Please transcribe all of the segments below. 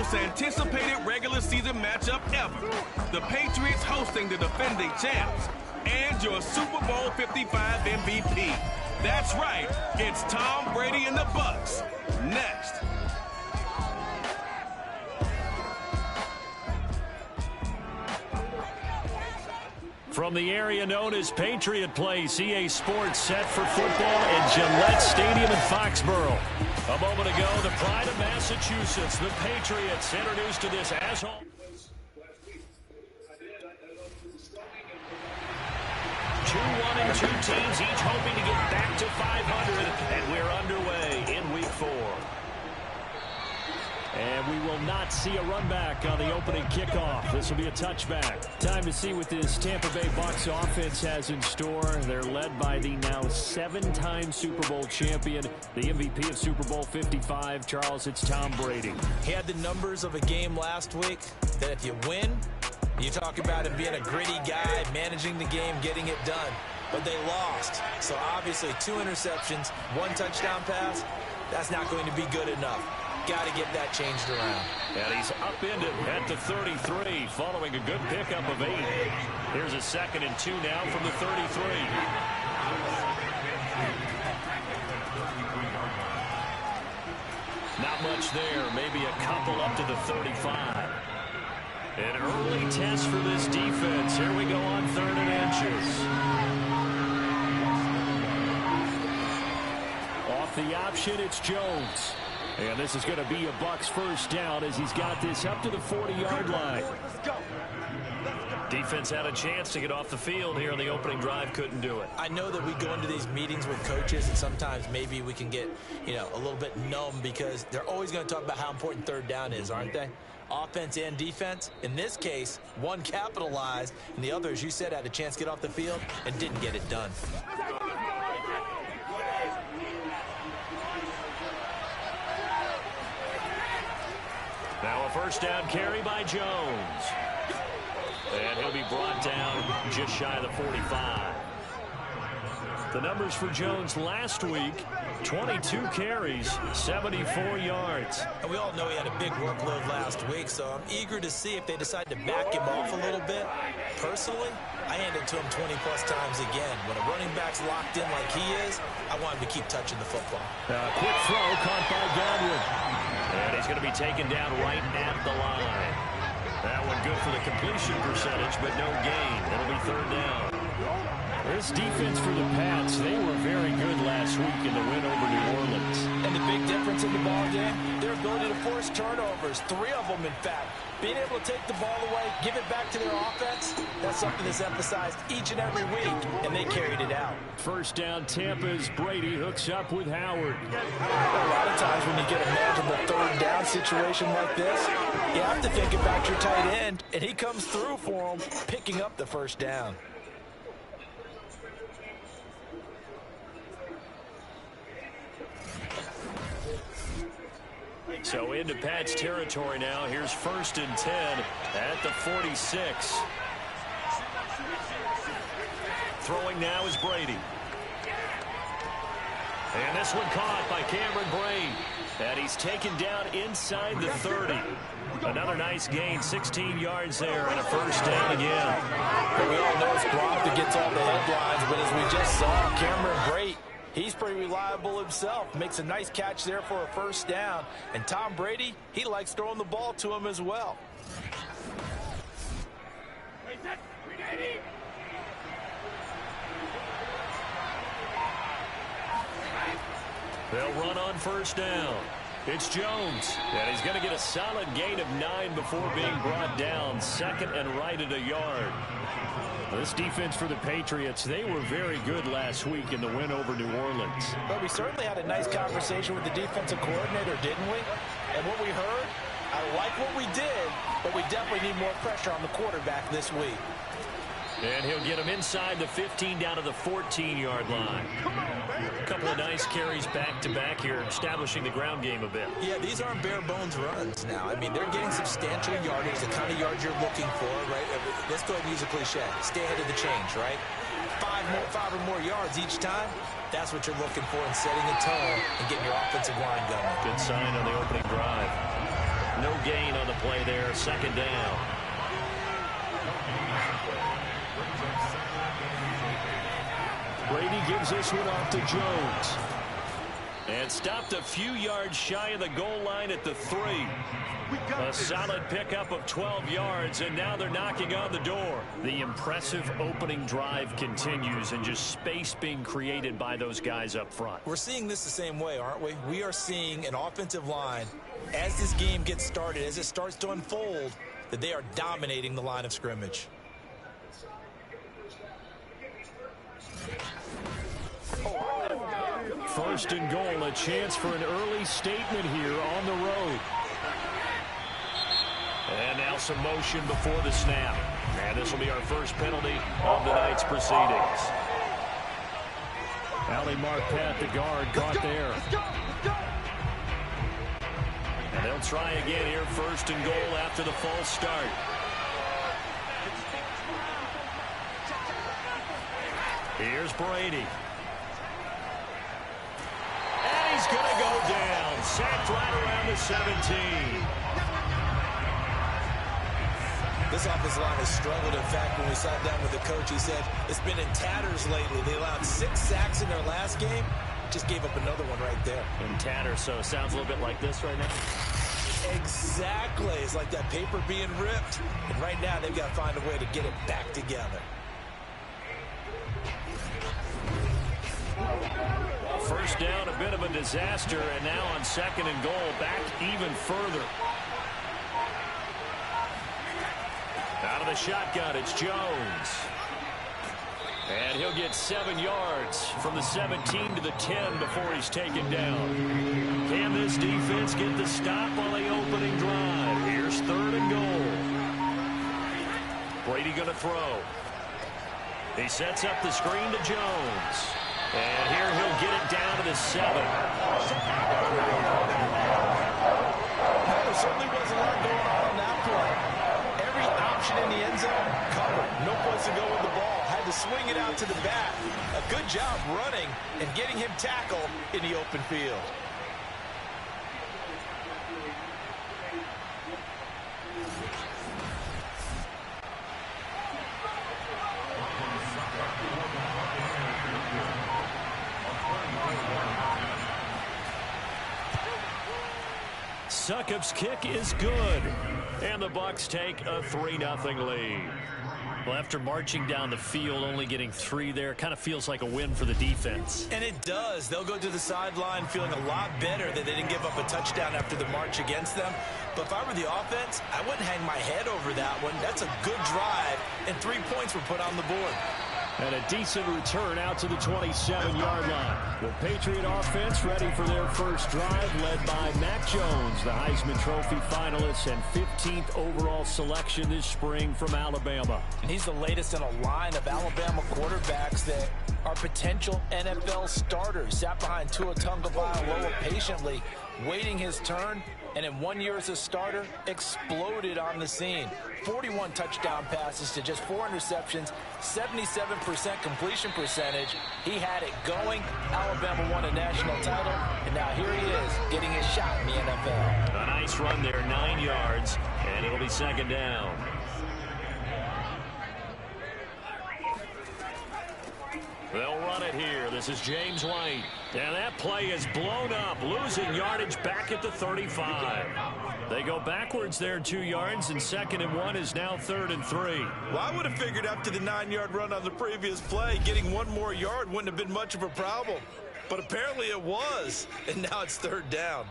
most anticipated regular season matchup ever. The Patriots hosting the defending champs and your Super Bowl 55 MVP. That's right, it's Tom Brady and the Bucs. Next. From the area known as Patriot Place, EA Sports set for football at Gillette Stadium in Foxborough. A moment ago, the pride of Massachusetts, the Patriots, introduced to this as home. Two 1-2 teams, each hoping to get back to 500, and we're underway in Week 4. And we will not see a run back on the opening kickoff. This will be a touchback. Time to see what this Tampa Bay Bucs offense has in store. They're led by the now 7-time Super Bowl champion, the MVP of Super Bowl 55. Charles, it's Tom Brady. He had the numbers of a game last week that if you win, you talk about him being a gritty guy, managing the game, getting it done. But they lost. So obviously 2 interceptions, 1 touchdown pass, that's not going to be good enough. Got to get that changed around. And he's upended at the 33 following a good pickup of 8. Here's a 2nd and 2 now from the 33. Not much there. Maybe a couple up to the 35. An early test for this defense. Here we go on 3rd and inches. Off the option, it's Jones. And this is going to be a Bucs first down as he's got this up to the 40-yard line. Defense had a chance to get off the field here on the opening drive, couldn't do it. I know that we go into these meetings with coaches, and sometimes maybe we can get, a little bit numb because they're always going to talk about how important 3rd down is, aren't they? Offense and defense. In this case, one capitalized, and the other, as you said, had a chance to get off the field and didn't get it done. Now a first down carry by Jones. And he'll be brought down just shy of the 45. The numbers for Jones last week, 22 carries, 74 yards. And we all know he had a big workload last week, so I'm eager to see if they decide to back him off a little bit. Personally, I hand it to him 20-plus times again. When a running back's locked in like he is, I want him to keep touching the football. Quick throw caught by Godwin. And he's going to be taken down right at the line. That one good for the completion percentage, but no gain. It'll be 3rd down. This defense for the Pats, they were very good last week in the win over New Orleans. And the big difference in the ball game, their ability to force turnovers, 3 of them in fact. Being able to take the ball away, give it back to their offense, that's something that's emphasized each and every week, and they carried it out. First down, Tampa's Brady hooks up with Howard. A lot of times when you get a manageable 3rd down situation like this, you have to think about your tight end, and he comes through for him, picking up the first down. So into Pat's territory now. Here's 1st and 10 at the 46. Throwing now is Brady. And this one caught by Cameron Brate. And he's taken down inside the 30. Another nice gain, 16 yards there, and a first down again. But we all know it's Gronk that gets all the headlines, but as we just saw, Cameron Brate, he's pretty reliable himself. Makes a nice catch there for a first down. And Tom Brady, he likes throwing the ball to him as well. They'll run on first down. It's Jones, and he's going to get a solid gain of 9 before being brought down. 2nd and right at a yard. This defense for the Patriots, they were very good last week in the win over New Orleans. But we certainly had a nice conversation with the defensive coordinator, didn't we? And what we heard, I like what we did, but we definitely need more pressure on the quarterback this week. And he'll get him inside the 15 down to the 14-yard line. A couple of nice carries back-to-back here, establishing the ground game a bit. Yeah, these aren't bare-bones runs now. I mean, they're getting substantial yardage, the kind of yards you're looking for, right? Let's go ahead and use a cliche. Stay ahead of the change, right? 5 or more yards each time. That's what you're looking for in setting a tone and getting your offensive line going. Good sign on the opening drive. No gain on the play there. Second down. Brady gives this one off to Jones. And stopped a few yards shy of the goal line at the 3. A solid pickup of 12 yards, and now they're knocking on the door. The impressive opening drive continues, and just space being created by those guys up front. We're seeing this the same way, aren't we? We are seeing an offensive line, as this game gets started, as it starts to unfold, that they are dominating the line of scrimmage. First and goal, a chance for an early statement here on the road. And now some motion before the snap. And this will be our first penalty of the night's proceedings. Ali Marquette, the guard, caught there. And they'll try again here, first and goal after the false start. Here's Brady. And he's going to go down. Sacked right around the 17. This offensive line has struggled. In fact, when we sat down with the coach, he said it's been in tatters lately. They allowed 6 sacks in their last game. Just gave up another one right there. In tatters, so it sounds a little bit like this right now. Exactly. It's like that paper being ripped. And right now, they've got to find a way to get it back together. First down, a bit of a disaster, and now on second and goal, back even further. Out of the shotgun, it's Jones. And he'll get 7 yards from the 17 to the 10 before he's taken down. Can this defense get the stop on the opening drive? Here's third and goal. Brady going to throw. He sets up the screen to Jones. And here he'll get it down to the 7. There certainly was a lot going on that play. Every option in the end zone covered. No place to go with the ball. Had to swing it out to the back. A good job running and getting him tackled in the open field. Succop's kick is good. And the Bucs take a 3-0 lead. Well, after marching down the field, only getting 3 there, kind of feels like a win for the defense. And it does. They'll go to the sideline feeling a lot better that they didn't give up a touchdown after the march against them. But if I were the offense, I wouldn't hang my head over that one. That's a good drive, and 3 points were put on the board. And a decent return out to the 27-yard line. The Patriot offense ready for their first drive, led by Mac Jones, the Heisman Trophy finalist and 15th overall selection this spring from Alabama. And he's the latest in a line of Alabama quarterbacks that are potential NFL starters. Sat behind Tua Tagovailoa patiently, waiting his turn, and in 1 year as a starter, exploded on the scene. 41 touchdown passes to just 4 interceptions, 77% completion percentage. He had it going. Alabama won a national title, and now here he is getting his shot in the NFL. A nice run there, 9 yards, and it'll be second down. They'll run it here. This is James White. And that play is blown up, losing yardage back at the 35. They go backwards there 2 yards, and 2nd and 1 is now 3rd and 3. Well, I would have figured after the 9-yard run on the previous play, getting 1 more yard wouldn't have been much of a problem. But apparently it was, and now it's 3rd down.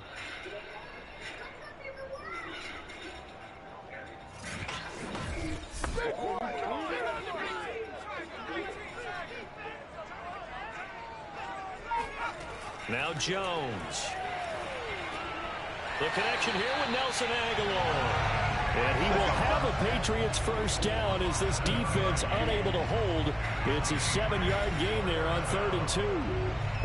Now Jones. The connection here with Nelson Aguilar. And he will have a Patriots first down as this defense unable to hold. It's a 7-yard gain there on 3rd and 2.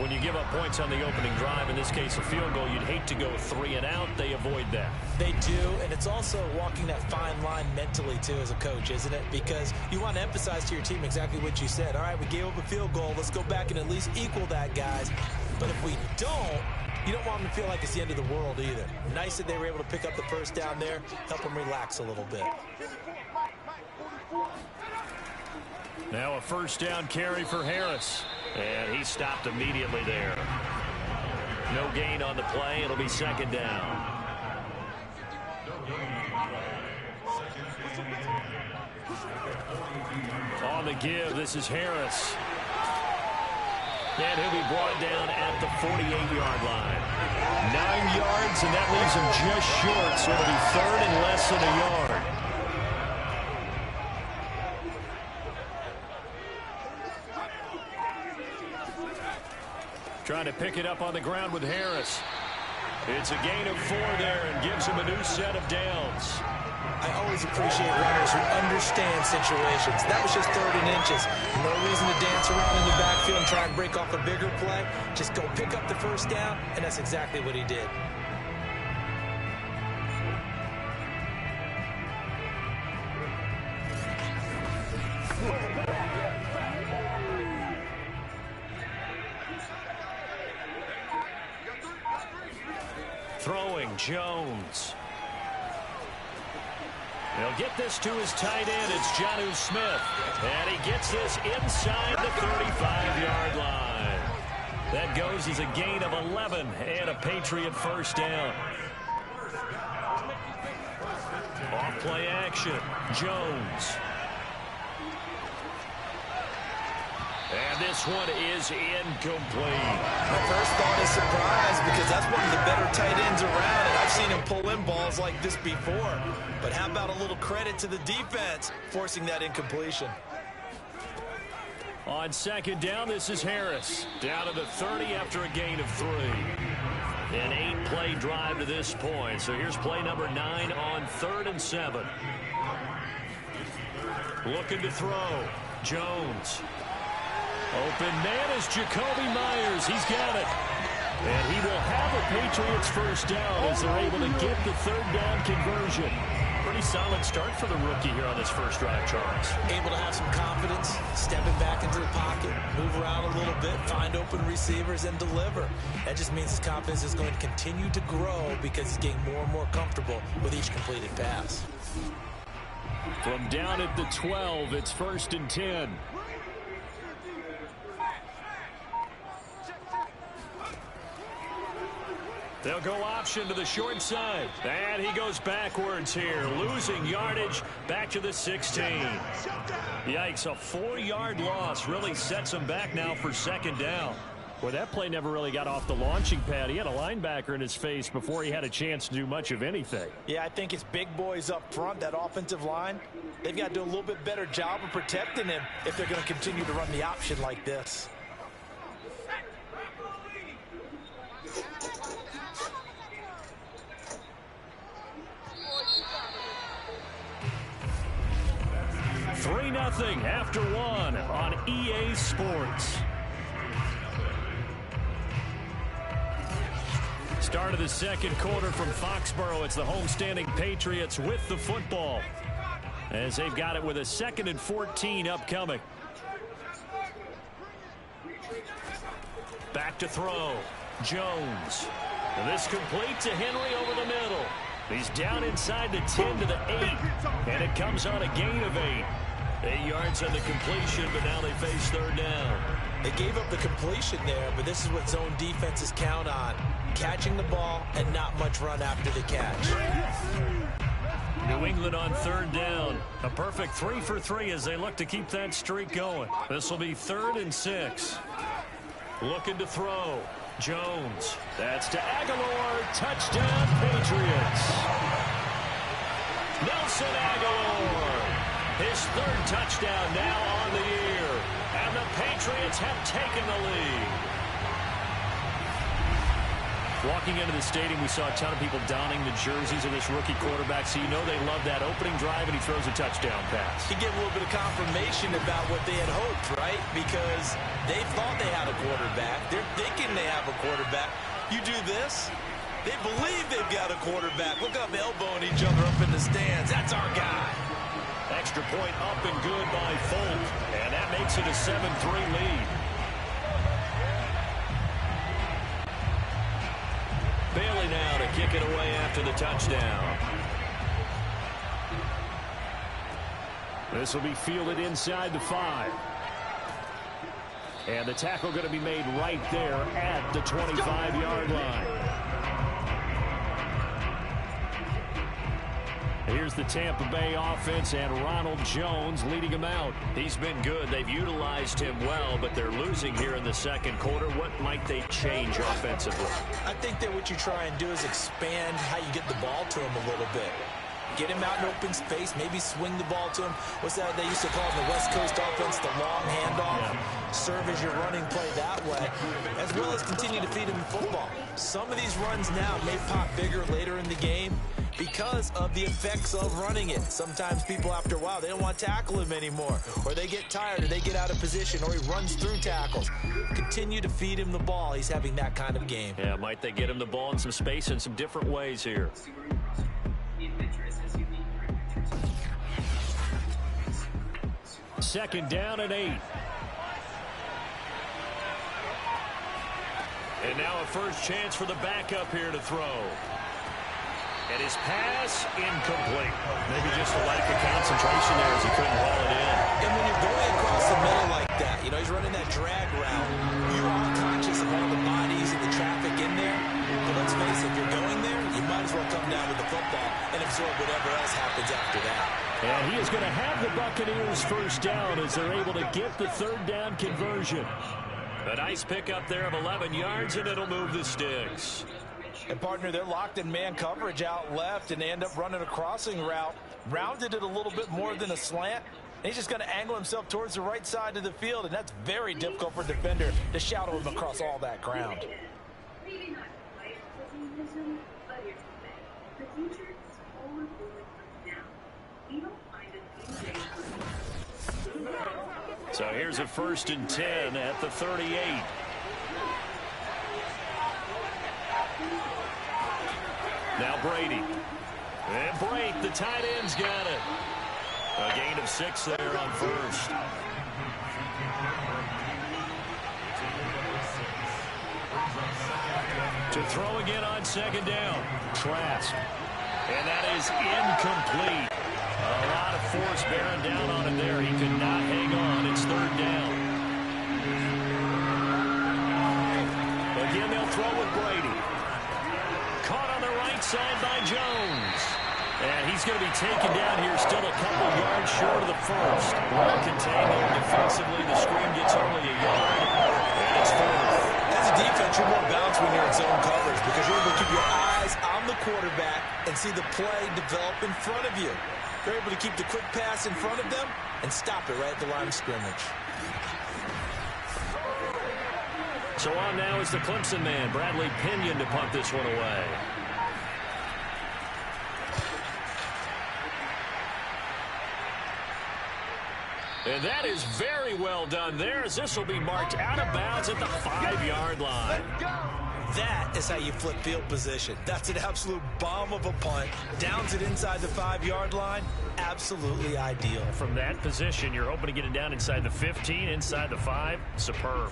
When you give up points on the opening drive, in this case a field goal, you'd hate to go 3 and out. They avoid that. They do, and it's also walking that fine line mentally, too, as a coach, isn't it? Because you want to emphasize to your team exactly what you said. All right, we gave up a field goal. Let's go back and at least equal that, guys. But if we don't, you don't want them to feel like it's the end of the world either. Nice that they were able to pick up the first down there, help them relax a little bit. Now a first down carry for Harris. And he stopped immediately there. No gain on the play. It'll be second down. On the give, this is Harris. And he'll be brought down at the 48-yard line. 9 yards, and that leaves him just short, so it'll be third and less than a yard. Trying to pick it up on the ground with Harris. It's a gain of 4 there and gives him a new set of downs. I always appreciate runners who understand situations. That was just 3rd and inches. No reason to dance around in the backfield and try and break off a bigger play. Just go pick up the first down, and that's exactly what he did. Throwing Jones. He'll get this to his tight end. It's Jonnu Smith. And he gets this inside the 35-yard line. That goes as a gain of 11 and a Patriot first down. Off play action. Jones. And this one is incomplete. My first thought is surprise because that's one of the better tight ends around, and I've seen him pull in balls like this before. But how about a little credit to the defense forcing that incompletion? On second down, this is Harris. Down to the 30 after a gain of 3. An 8-play drive to this point. So here's play number 9 on 3rd and 7. Looking to throw. Jones. Open man is Jacoby Myers. He's got it. And he will have a Patriots first down as they're able to get the 3rd down conversion. Pretty solid start for the rookie here on this first drive, Charles. Able to have some confidence, stepping back into the pocket, move around a little bit, find open receivers, and deliver. That just means his confidence is going to continue to grow because he's getting more and more comfortable with each completed pass. From down at the 12, it's 1st and 10. They'll go option to the short side. And he goes backwards here, losing yardage back to the 16. Yikes, a 4-yard loss really sets him back now for 2nd down. Well, that play never really got off the launching pad. He had a linebacker in his face before he had a chance to do much of anything. Yeah, I think it's big boys up front, that offensive line. They've got to do a little bit better job of protecting him if they're going to continue to run the option like this. Nothing after 1 on EA Sports. Start of the 2nd quarter from Foxborough. It's the homestanding Patriots with the football as they've got it with a 2nd and 14 upcoming. Back to throw. Jones. This complete to Henry over the middle. He's down inside the 10 to the 8. And it comes on a gain of 8. 8 yards on the completion, but now they face 3rd down. They gave up the completion there, but this is what zone defenses count on. Catching the ball and not much run after the catch. New England on 3rd down. A perfect 3 for 3 as they look to keep that streak going. This will be 3rd and 6. Looking to throw. Jones. That's to Aguilar. Touchdown, Patriots. Nelson Aguilar. His 3rd touchdown now on the year. And the Patriots have taken the lead. Walking into the stadium, we saw a ton of people donning the jerseys of this rookie quarterback, so you know they love that opening drive, and he throws a touchdown pass. You get a little bit of confirmation about what they had hoped, right? Because they thought they had a quarterback. They're thinking they have a quarterback. You do this, they believe they've got a quarterback. Look up, elbowing each other up in the stands. That's our guy. Extra point up and good by Folk, and that makes it a 7-3 lead. kick it away after the touchdown. This will be fielded inside the 5. And the tackle going to be made right there at the 25-yard line. Here's the Tampa Bay offense and Ronald Jones leading them out. He's been good. They've utilized him well, but they're losing here in the second quarter. What might they change offensively? I think that what you try and do is expand how you get the ball to him a little bit. Get him out in open space, maybe swing the ball to him. What's that they used to call in the West Coast offense, the long handoff? Yeah. Serve as your running play that way, as well as continue to feed him the football. Some of these runs now may pop bigger later in the game because of the effects of running it. Sometimes people, after a while, they don't want to tackle him anymore, or they get tired, or they get out of position, or he runs through tackles. Continue to feed him the ball. He's having that kind of game. Yeah, might they get him the ball in some space in some different ways here. Second down and 8. And now a first chance for the backup here to throw. And his pass incomplete. Maybe just a lack of concentration there as he couldn't haul it in. And when you're going across the middle like that, you know, he's running that drag route, you are conscious of all the bodies and the traffic in there. But let's face it, if you're going there, you might as well come down with the football and absorb whatever else happens after that. And he is going to have the Buccaneers first down as they're able to get the third down conversion. A nice pickup there of 11 yards, and it'll move the sticks. And, partner, they're locked in man coverage out left, and they end up running a crossing route. Rounded it a little bit more than a slant. And he's just going to angle himself towards the right side of the field, and that's very difficult for a defender to shadow him across all that ground. So here's a 1st and 10 at the 38. Now Brady. And Brate, the tight end's got it. A gain of 6 there on first. To throw again on second down. Trask. And that is incomplete. A lot of force bearing down on him there. He could not hang on. It's third down. Again, they'll throw with Brady. Caught on the right side by Jones. And he's going to be taken down here, still a couple yards short of the first. Well contained there defensively. The screen gets only a yard. And it's fourth. As a defense, you're more balanced when you're in zone coverage because you're able to keep your eyes on the quarterback and see the play develop in front of you. They're able to keep the quick pass in front of them and stop it right at the line of scrimmage. So on now is the Clemson man, Bradley Pinion, to punt this one away. And that is very well done there, as this will be marked out of bounds at the 5-yard line. That is how you flip field position. That's an absolute bomb of a punt. Downs it inside the 5-yard line. Absolutely ideal. From that position, you're hoping to get it down inside the 15, inside the 5. Superb.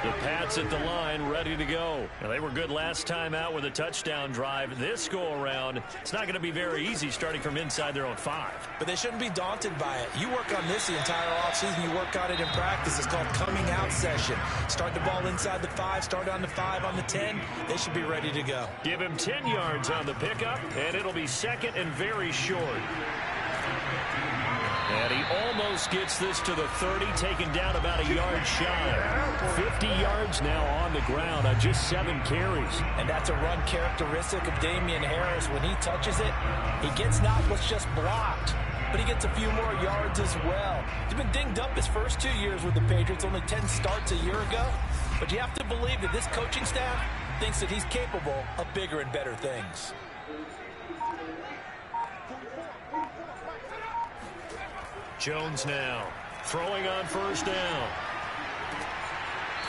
The Pats at the line, ready to go. Now, they were good last time out with a touchdown drive. This go-around, it's not going to be very easy starting from inside their own 5. But they shouldn't be daunted by it. You work on this the entire offseason. You work on it in practice. It's called coming out session. Start the ball inside the 5, start on the 5, on the 10. They should be ready to go. Give him 10 yards on the pickup, and it'll be second and very short. And he almost gets this to the 30, taken down about a yard shy. 50 yards now on the ground on just 7 carries. And that's a run characteristic of Damian Harris. When he touches it, he gets not what's just blocked, but he gets a few more yards as well. He's been dinged up his first 2 years with the Patriots, only 10 starts a year ago. But you have to believe that this coaching staff thinks that he's capable of bigger and better things. Jones now throwing on first down.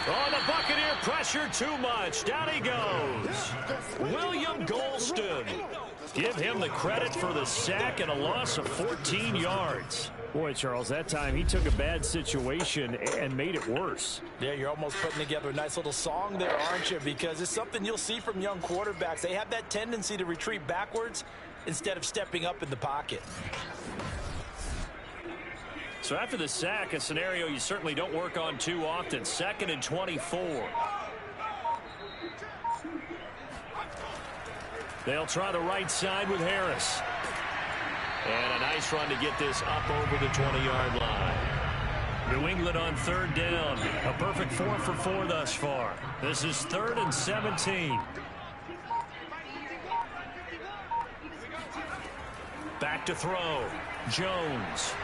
Oh, the Buccaneer pressure too much. Down he goes. William Golston. Give him the credit for the sack and a loss of 14 yards. Boy, Charles, that time he took a bad situation and made it worse. Yeah, you're almost putting together a nice little song there, aren't you? Because it's something you'll see from young quarterbacks. They have that tendency to retreat backwards instead of stepping up in the pocket. So after the sack, a scenario you certainly don't work on too often. 2nd and 24. They'll try the right side with Harris. And a nice run to get this up over the 20-yard line. New England on 3rd down. A perfect 4 for 4 thus far. This is 3rd and 17. Back to throw. Jones.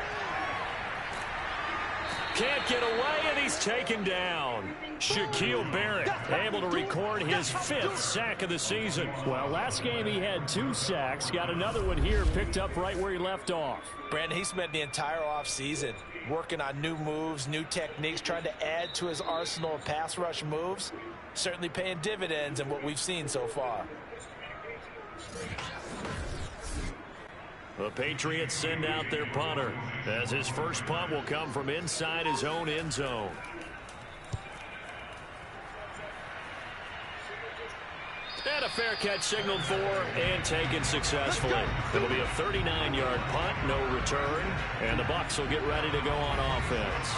Can't get away, and he's taken down. Shaquille Barrett able to record his 5th sack of the season. Well, last game he had 2 sacks. Got another one here, picked up right where he left off. Brandon, he spent the entire offseason working on new moves, new techniques, trying to add to his arsenal of pass rush moves. Certainly paying dividends in what we've seen so far. The Patriots send out their punter, as his first punt will come from inside his own end zone. And a fair catch signaled for and taken successfully. It'll be a 39-yard punt, no return, and the Bucs will get ready to go on offense.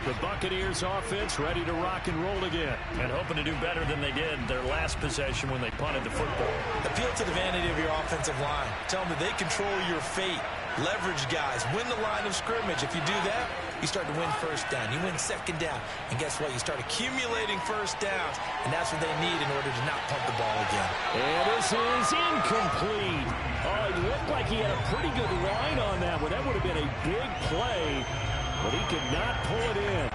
The Buccaneers offense ready to rock and roll again. And hoping to do better than they did their last possession when they punted the football. Appeal to the vanity of your offensive line. Tell them that they control your fate. Leverage guys. Win the line of scrimmage. If you do that, you start to win first down. You win second down. And guess what? You start accumulating first downs. And that's what they need in order to not punt the ball again. And this is incomplete. Oh, it looked like he had a pretty good line on that one. That would have been a big play. But he could not pull it in.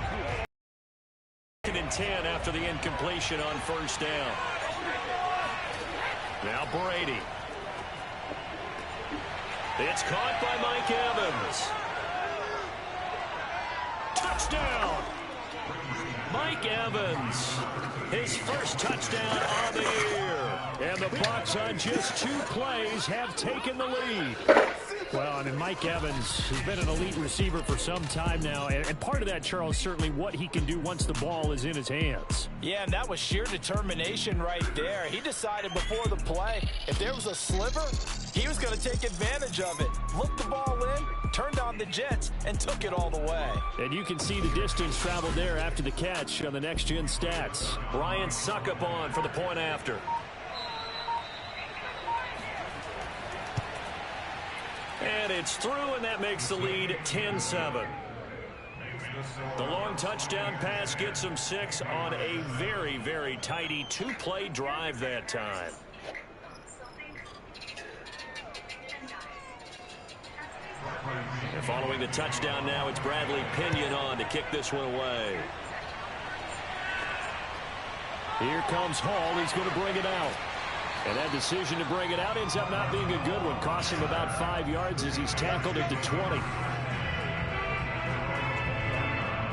2nd and 10 after the incompletion on first down. Now Brady. It's caught by Mike Evans. Touchdown! Mike Evans. His first touchdown on the year. And the Bucs on just 2 plays have taken the lead. Well, I mean, Mike Evans has been an elite receiver for some time now, and part of that, Charles, certainly what he can do once the ball is in his hands. Yeah, and that was sheer determination right there. He decided before the play, if there was a sliver, he was going to take advantage of it. Looked the ball in, turned on the jets, and took it all the way. And you can see the distance traveled there after the catch on the next-gen stats. Ryan Suckup on for the point after. And it's through, and that makes the lead 10-7. The long touchdown pass gets him 6 on a very, very tidy 2-play drive that time. And following the touchdown now, it's Bradley Pinion on to kick this one away. Here comes Hall. He's going to bring it out. And that decision to bring it out ends up not being a good one. Cost him about 5 yards as he's tackled at the 20.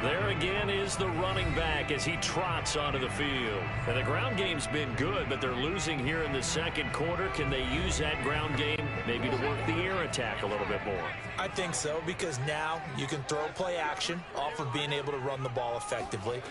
There again is the running back as he trots onto the field. And the ground game's been good, but they're losing here in the second quarter. Can they use that ground game maybe to work the air attack a little bit more? I think so, because now you can throw play action off of being able to run the ball effectively.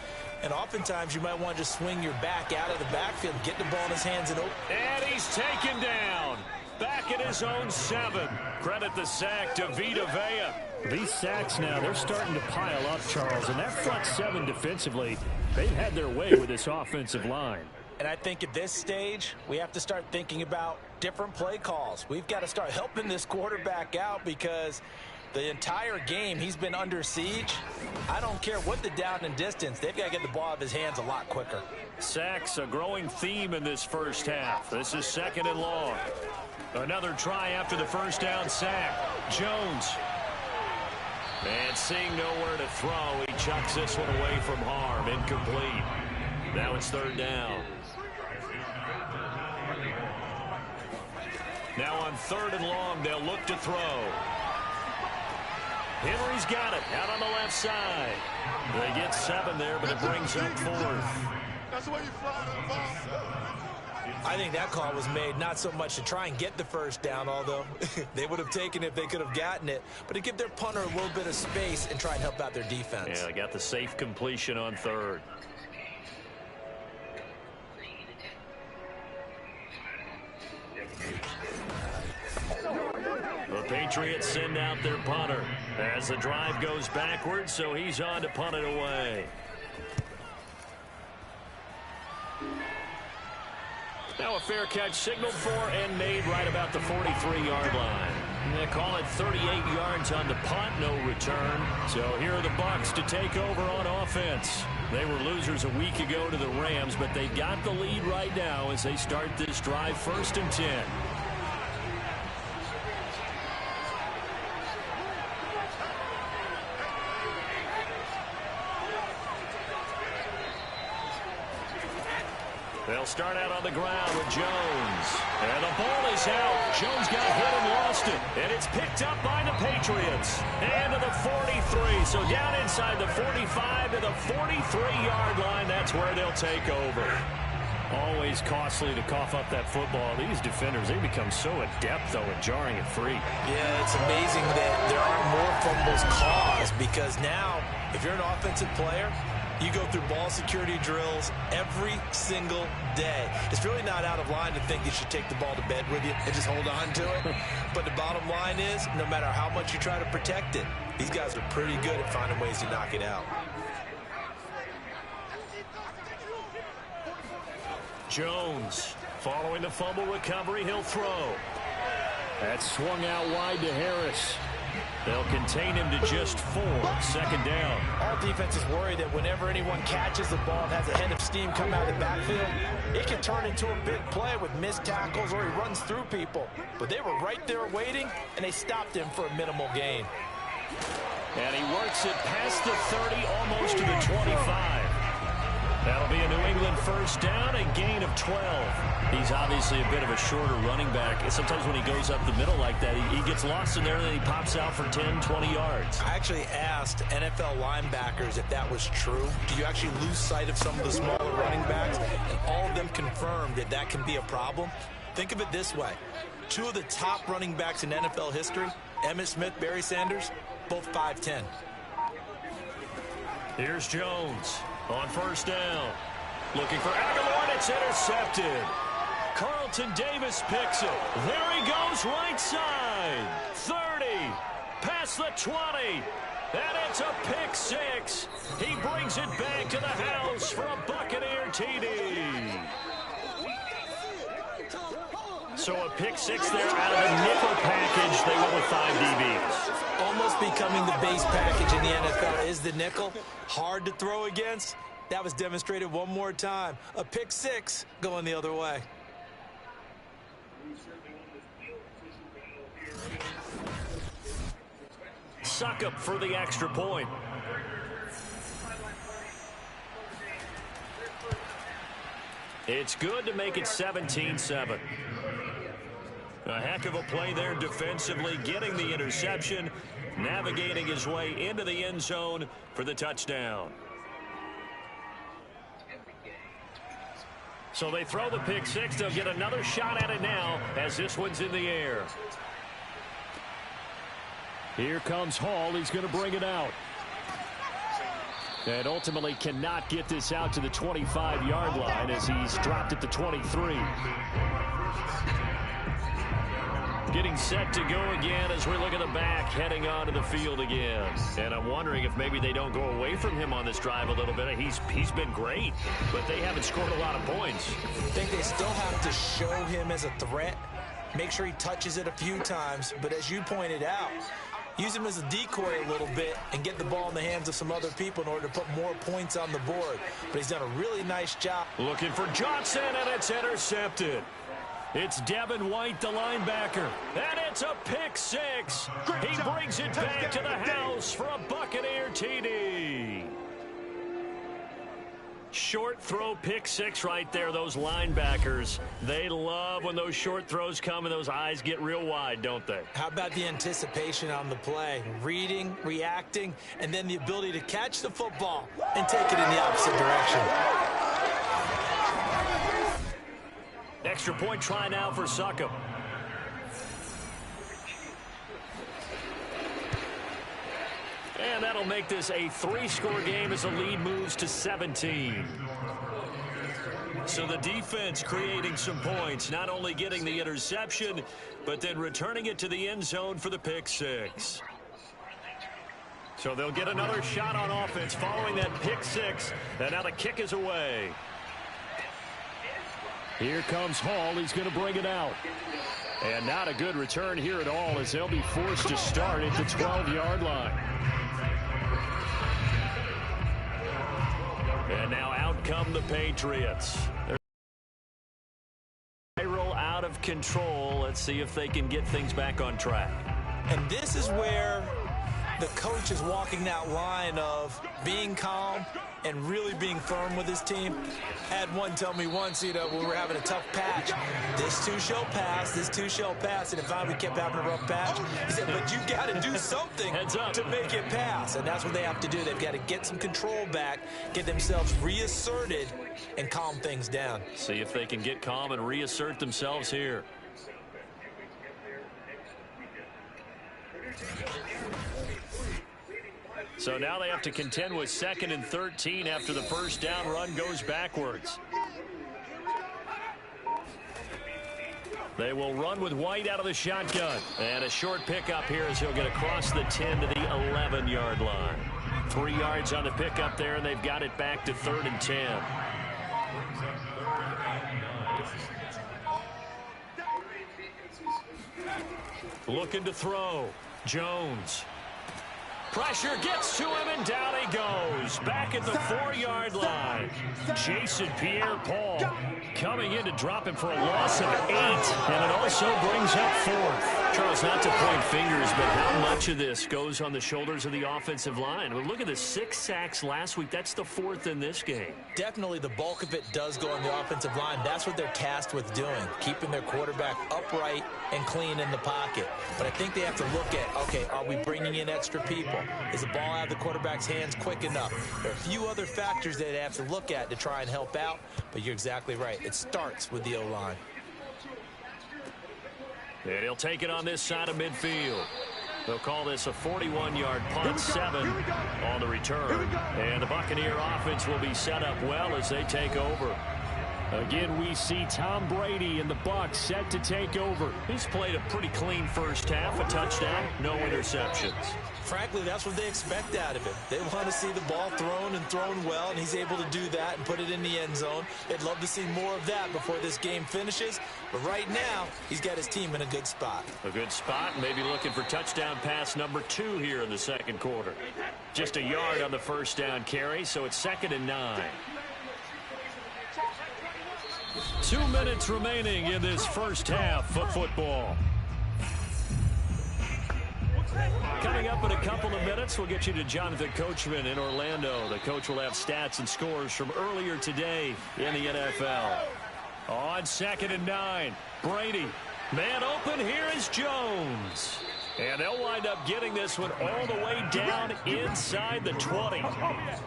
And oftentimes you might want to just swing your back out of the backfield, get the ball in his hands and open. And he's taken down. Back at his own 7. Credit the sack to Vita Vea. These sacks now, they're starting to pile up, Charles. And that front 7 defensively, they've had their way with this offensive line. And I think at this stage, we have to start thinking about different play calls. We've got to start helping this quarterback out because the entire game he's been under siege. I don't care what the down and distance. They've got to get the ball out of his hands a lot quicker. Sacks a growing theme in this first half. This is 2nd and long. Another try after the first down sack. Jones. And seeing nowhere to throw, he chucks this one away from harm. Incomplete. Now it's 3rd down. Now on 3rd and long, they'll look to throw. Henry's got it out on the left side. They get 7 there, but it brings up 4th. That's the way you fly the ball. I think that call was made not so much to try and get the first down, although they would have taken it if they could have gotten it, but to give their punter a little bit of space and try and help out their defense. Yeah, they got the safe completion on third. The Patriots send out their punter as the drive goes backwards, so he's on to punt it away. Now a fair catch signaled for and made right about the 43-yard line. They call it 38 yards on the punt, no return. So here are the Bucs to take over on offense. They were losers a week ago to the Rams, but they got the lead right now as they start this drive 1st and 10. They'll start out on the ground with Jones. And the ball is out. Jones got hit and lost it. And it's picked up by the Patriots. And to the 43. So down inside the 45 to the 43-yard line. That's where they'll take over. Always costly to cough up that football. These defenders, they become so adept, though, at jarring it free. Yeah, it's amazing that there aren't more fumbles caused, because now, if you're an offensive player, you go through ball security drills every single day. It's really not out of line to think you should take the ball to bed with you and just hold on to it. But the bottom line is, no matter how much you try to protect it, these guys are pretty good at finding ways to knock it out. Jones, following the fumble recovery, he'll throw. That swung out wide to Harris. They'll contain him to just 4. 2nd down. All defenses worry that whenever anyone catches the ball and has a head of steam come out of the backfield, it can turn into a big play with missed tackles or he runs through people. But they were right there waiting, and they stopped him for a minimal gain. And he works it past the 30, almost to the 25. That'll be a New England 1st down, a gain of 12. He's obviously a bit of a shorter running back. And sometimes when he goes up the middle like that, he gets lost in there and then he pops out for 10, 20 yards. I actually asked NFL linebackers if that was true. Do you actually lose sight of some of the smaller running backs? And all of them confirmed that that can be a problem. Think of it this way. 2 of the top running backs in NFL history, Emmitt Smith, Barry Sanders, both 5'10". Here's Jones. On 1st down, looking for Aguilar, and it's intercepted. Carlton Davis picks it. There he goes, right side. 30, past the 20, and it's a pick 6. He brings it back to the house for a Buccaneer TD. So a pick 6 there out of the nickel package. They went with 5 DBs. Almost becoming the base package in the NFL is the nickel. Hard to throw against. That was demonstrated one more time. A pick 6 going the other way. Suckup for the extra point. It's good to make it 17-7. A heck of a play there defensively, getting the interception, navigating his way into the end zone for the touchdown. So they throw the pick 6. They'll get another shot at it now as this one's in the air. Here comes Hall. He's going to bring it out. And ultimately cannot get this out to the 25-yard line as he's dropped at the 23. Getting set to go again as we look at the back, heading onto the field again. And I'm wondering if maybe they don't go away from him on this drive a little bit. He's been great, but they haven't scored a lot of points. I think they still have to show him as a threat, make sure he touches it a few times. But as you pointed out, use him as a decoy a little bit and get the ball in the hands of some other people in order to put more points on the board. But he's done a really nice job. Looking for Johnson, and it's intercepted. It's Devin White, the linebacker, and it's a pick 6. He brings it back to the house for a Buccaneer TD. Short throw pick 6 right there. Those linebackers, they love when those short throws come and those eyes get real wide, don't they? How about the anticipation on the play? Reading, reacting, and then the ability to catch the football and take it in the opposite direction. extra point try now for Succop. And that'll make this a 3-score game as the lead moves to 17. So the defense creating some points, not only getting the interception, but then returning it to the end zone for the pick six. So they'll get another shot on offense following that pick six, and now the kick is away. Here comes Hall. He's going to bring it out. And not a good return here at all, as they'll be forced to start at the 12-yard line. And now out come the Patriots. They're spiral out of control. Let's see if they can get things back on track. And this is where the coach is walking that line of being calm and really being firm with his team. Had one tell me once, we were having a tough patch. This too shall pass, this too shall pass. And finally we kept having a rough patch. He said, but you got to do something to make it pass. And that's what they have to do. They've got to get some control back, get themselves reasserted, and calm things down. See if they can get calm and reassert themselves here. So now they have to contend with 2nd and 13 after the first down run goes backwards. They will run with White out of the shotgun. And a short pickup here as he'll get across the 10 to the 11-yard line. 3 yards on the pickup there, and they've got it back to 3rd and 10. Looking to throw. Jones. Pressure gets to him, and down he goes. Back at the 4-yard line. Jason Pierre-Paul coming in to drop him for a loss of 8. And it also brings up 4th. Charles, not to point fingers, but how much of this goes on the shoulders of the offensive line? Well, look at the 6 sacks last week. That's the 4th in this game. Definitely the bulk of it does go on the offensive line. That's what they're tasked with doing, keeping their quarterback upright and clean in the pocket. But I think they have to look at, okay, are we bringing in extra people? Is the ball out of the quarterback's hands quick enough? There are a few other factors that they have to look at to try and help out, but you're exactly right. It starts with the O-line. And he'll take it on this side of midfield. They'll call this a 41-yard punt, 7 on the return. And the Buccaneer offense will be set up well as they take over. Again, we see Tom Brady and the Bucs set to take over. He's played a pretty clean first half, a touchdown, no interceptions. Frankly, that's what they expect out of him. They want to see the ball thrown and thrown well, and he's able to do that and put it in the end zone. They'd love to see more of that before this game finishes. But right now, he's got his team in a good spot. A good spot, maybe looking for touchdown pass number 2 here in the second quarter. Just a yard on the first down carry, so it's 2nd and 9. 2 minutes remaining in this first half of football. Coming up in a couple of minutes, we'll get you to Jonathan Coachman in Orlando. The coach will have stats and scores from earlier today in the NFL. On 2nd and 9, Brady. Man open, here is Jones. And they'll wind up getting this one all the way down inside the 20.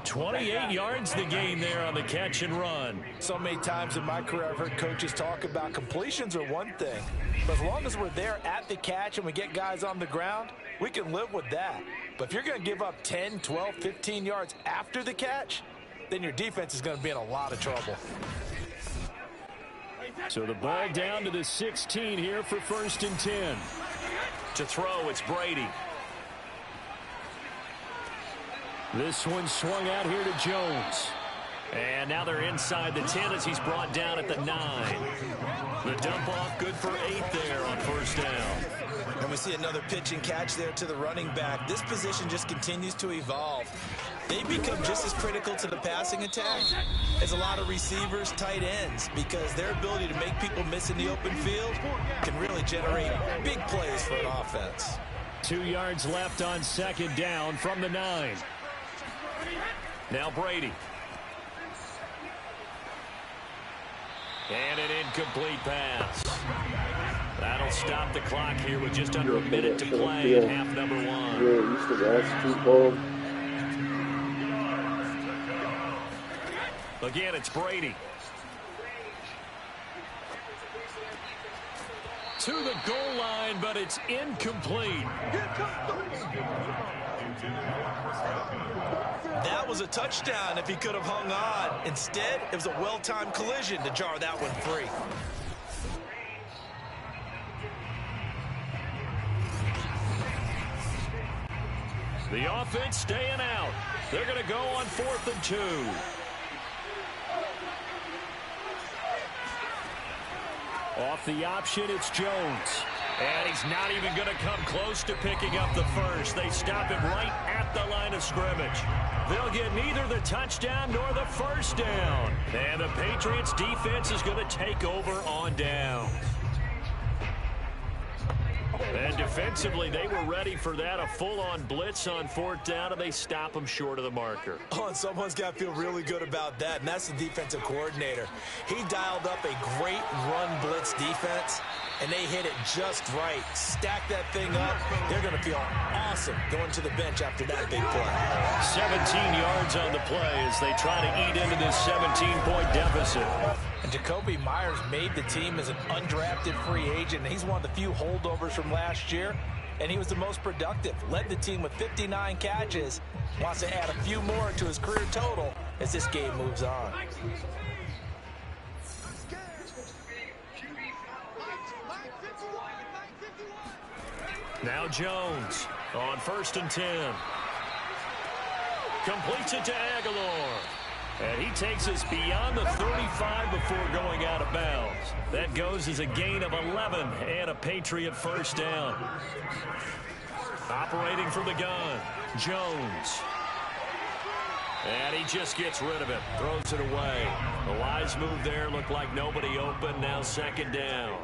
28 yards the gain there on the catch and run. So many times in my career I've heard coaches talk about completions are one thing. But as long as we're there at the catch and we get guys on the ground, we can live with that. But if you're going to give up 10, 12, 15 yards after the catch, then your defense is going to be in a lot of trouble. So the ball down to the 16 here for 1st and 10. To throw, it's Brady. This one swung out here to Jones. And now they're inside the 10 as he's brought down at the 9. The dump off good for 8 there on first down. And we see another pitch and catch there to the running back. This position just continues to evolve. They become just as critical to the passing attack as a lot of receivers, tight ends, because their ability to make people miss in the open field can really generate big plays for an offense. 2 yards left on 2nd down from the 9. Now Brady. And an incomplete pass. That'll stop the clock here with just under a minute to play in half number 1. Again, it's Brady. to the goal line, but it's incomplete. That was a touchdown if he could have hung on. Instead, it was a well-timed collision to jar that one free. The offense staying out. They're going to go on 4th and 2. Off the option, it's Jones. And he's not even going to come close to picking up the first. They stop him right at the line of scrimmage. They'll get neither the touchdown nor the first down. And the Patriots defense is going to take over on down. And defensively, they were ready for that, a full-on blitz on 4th down, and they stop them short of the marker. Oh, and someone's got to feel really good about that, and that's the defensive coordinator. He dialed up a great run blitz defense, and they hit it just right. Stack that thing up. They're going to feel awesome going to the bench after that big play. 17 yards on the play as they try to eat into this 17-point deficit. And Jacoby Myers made the team as an undrafted free agent. He's one of the few holdovers from last year, and he was the most productive. Led the team with 59 catches. Wants to add a few more to his career total as this game moves on. Now Jones on 1st and 10. Completes it to Aguilar. And he takes us beyond the 35 before going out of bounds. That goes as a gain of 11 and a Patriot first down. Operating from the gun, Jones. And he just gets rid of it, throws it away. The wise move there, looked like nobody open, now 2nd down.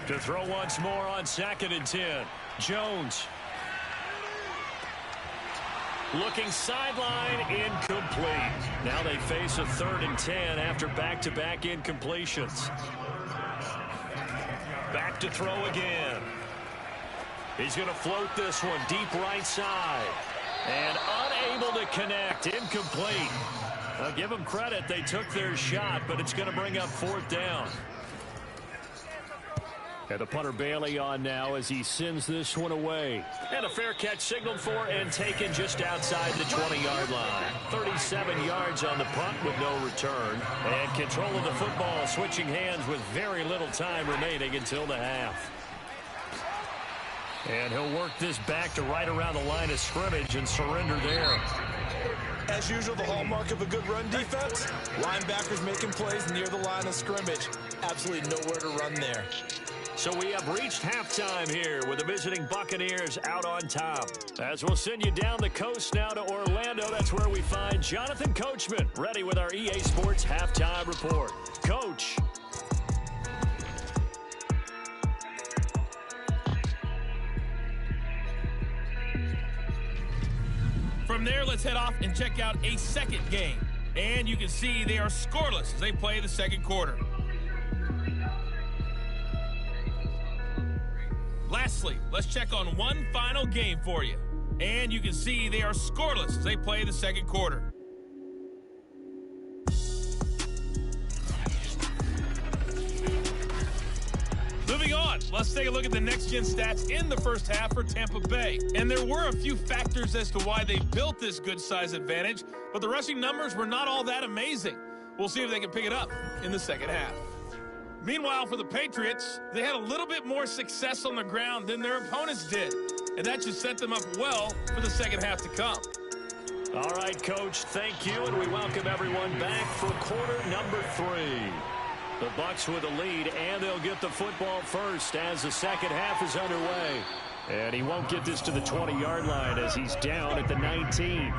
To throw once more on 2nd and 10, Jones. Looking sideline, incomplete. Now they face a 3rd and 10 after back-to-back incompletions. Back to throw again. He's going to float this one deep right side. And unable to connect, incomplete. I'll give them credit, they took their shot, but it's going to bring up 4th down. And the punter Bailey on now as he sends this one away. And a fair catch signaled for and taken just outside the 20-yard line. 37 yards on the punt with no return. And control of the football switching hands with very little time remaining until the half. And he'll work this back to right around the line of scrimmage and surrender there. As usual, the hallmark of a good run defense, linebackers making plays near the line of scrimmage. Absolutely nowhere to run there. So we have reached halftime here with the visiting Buccaneers out on top. As we'll send you down the coast now to Orlando, that's where we find Jonathan Coachman ready with our EA Sports Halftime Report. Coach. From there, let's head off and check out a second game. And you can see they are scoreless as they play the second quarter. Lastly, let's check on one final game for you. And you can see they are scoreless as they play the second quarter. Moving on, let's take a look at the next-gen stats in the first half for Tampa Bay. And there were a few factors as to why they built this good size advantage, but the rushing numbers were not all that amazing. We'll see if they can pick it up in the second half. Meanwhile, for the Patriots, they had a little bit more success on the ground than their opponents did, and that should set them up well for the second half to come. All right, Coach, thank you, and we welcome everyone back for quarter number 3. The Bucs with a lead, and they'll get the football first as the second half is underway. And he won't get this to the 20-yard line as he's down at the 19.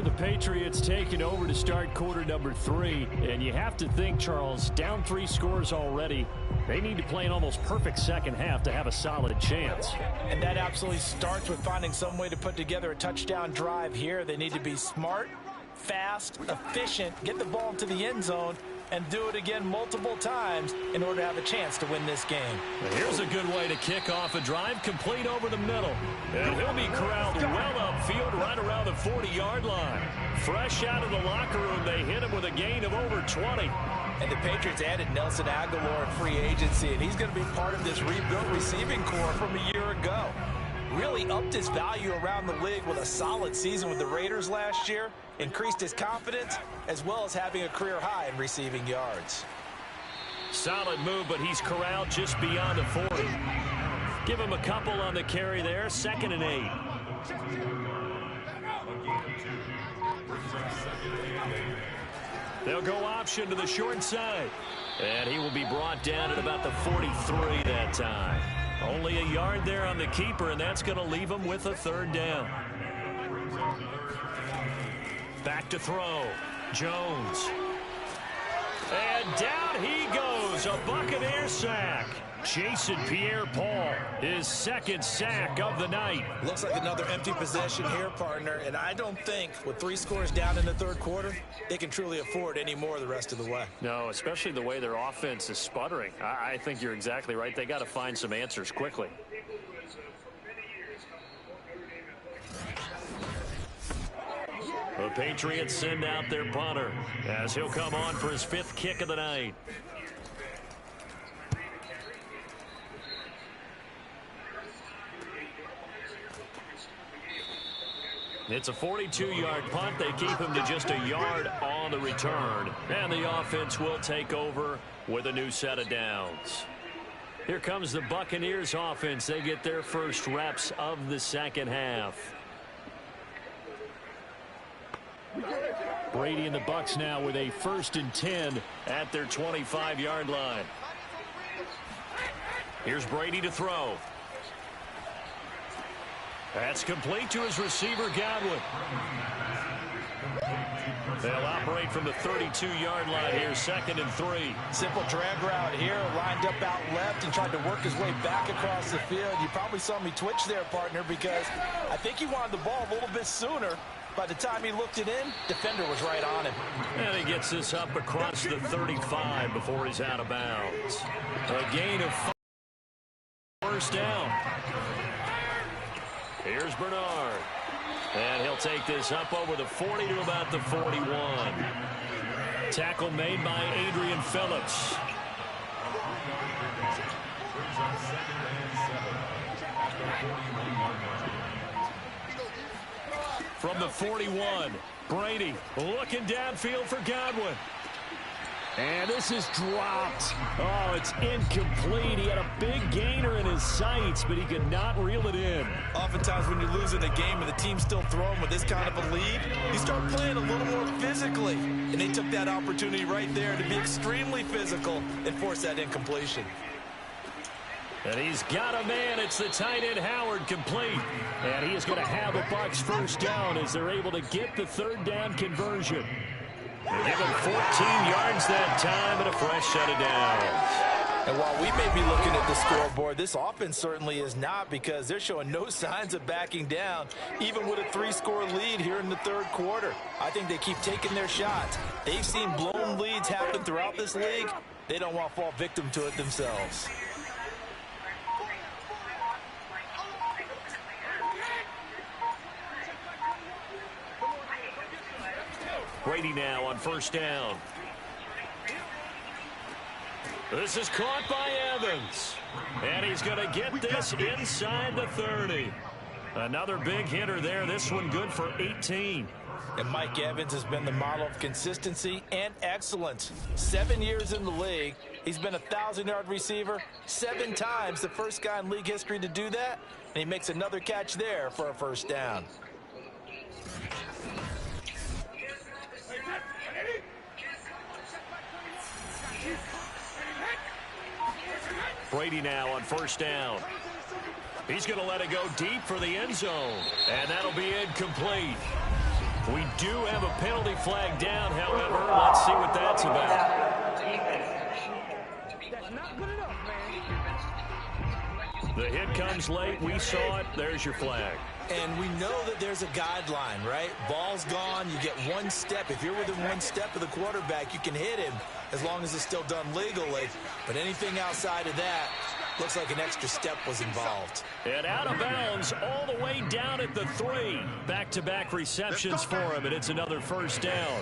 The Patriots taking over to start quarter number 3. And you have to think, Charles, down 3 scores already. They need to play an almost perfect second half to have a solid chance. And that absolutely starts with finding some way to put together a touchdown drive here. They need to be smart, fast, efficient, get the ball into the end zone, and do it again multiple times in order to have a chance to win this game. Here's a good way to kick off a drive, complete over the middle. And he'll be corralled well upfield right around the 40-yard line. Fresh out of the locker room, they hit him with a gain of over 20. And the Patriots added Nelson Aguilar in free agency, and he's going to be part of this rebuilt receiving corps from a year ago. Really upped his value around the league with a solid season with the Raiders last year, increased his confidence, as well as having a career high in receiving yards. Solid move, but he's corralled just beyond the 40. Give him a couple on the carry there, 2nd and 8. They'll go option to the short side. And he will be brought down at about the 43 that time. Only a yard there on the keeper, and that's going to leave him with a 3rd down. Back to throw. Jones. And down he goes. A Buccaneer sack. Jason Pierre-Paul, his 2nd sack of the night. Looks like another empty possession here, partner, and I don't think with 3 scores down in the 3rd quarter, they can truly afford any more the rest of the way. No, especially the way their offense is sputtering. I think you're exactly right. They got to find some answers quickly. The Patriots send out their punter as he'll come on for his 5th kick of the night. It's a 42-yard punt. They keep him to just a yard on the return. And the offense will take over with a new set of downs. Here comes the Buccaneers offense. They get their first reps of the 2nd half. Brady and the Bucs now with a 1st and 10 at their 25-yard line. Here's Brady to throw. That's complete to his receiver, Godwin. They'll operate from the 32-yard line here, 2nd and 3. Simple drag route here, lined up out left and tried to work his way back across the field. You probably saw me twitch there, partner, because I think he wanted the ball a little bit sooner. By the time he looked it in, defender was right on him. And he gets this up across the 35 before he's out of bounds. A gain of 5. 1st down. Here's Bernard. And he'll take this up over the 40 to about the 41. Tackle made by Adrian Phillips. From the 41, Brady looking downfield for Godwin. And this is dropped. Oh, it's incomplete. He had a big gainer in his sights, but he could not reel it in. Oftentimes when you're losing a game and the team's still throwing with this kind of a lead, you start playing a little more physically. And they took that opportunity right there to be extremely physical and force that incompletion. And he's got a man. It's the tight end Howard, complete. And he is going to have a Bucs 1st down as they're able to get the 3rd down conversion. They give him 14 yards that time and a fresh set of downs. And while we may be looking at the scoreboard, this offense certainly is not, because they're showing no signs of backing down, even with a 3-score lead here in the 3rd quarter. I think they keep taking their shots. They've seen blown leads happen throughout this league. They don't want to fall victim to it themselves. Brady now on 1st down. This is caught by Evans. And he's going to get this inside the 30. Another big hitter there. This one good for 18. And Mike Evans has been the model of consistency and excellence. 7 years in the league. He's been a 1,000-yard receiver 7 times, the first guy in league history to do that. And he makes another catch there for a 1st down. Brady now on 1st down. He's going to let it go deep for the end zone. And that'll be incomplete. We do have a penalty flag down, however. Let's see what that's about. That's not good enough, man. The hit comes late. We saw it. There's your flag. And we know that there's a guideline, right? Ball's gone. You get one step. If you're within one step of the quarterback, you can hit him as long as it's still done legally. But anything outside of that, looks like an extra step was involved. And out of bounds all the way down at the 3. Back-to-back receptions for him, and it's another first down.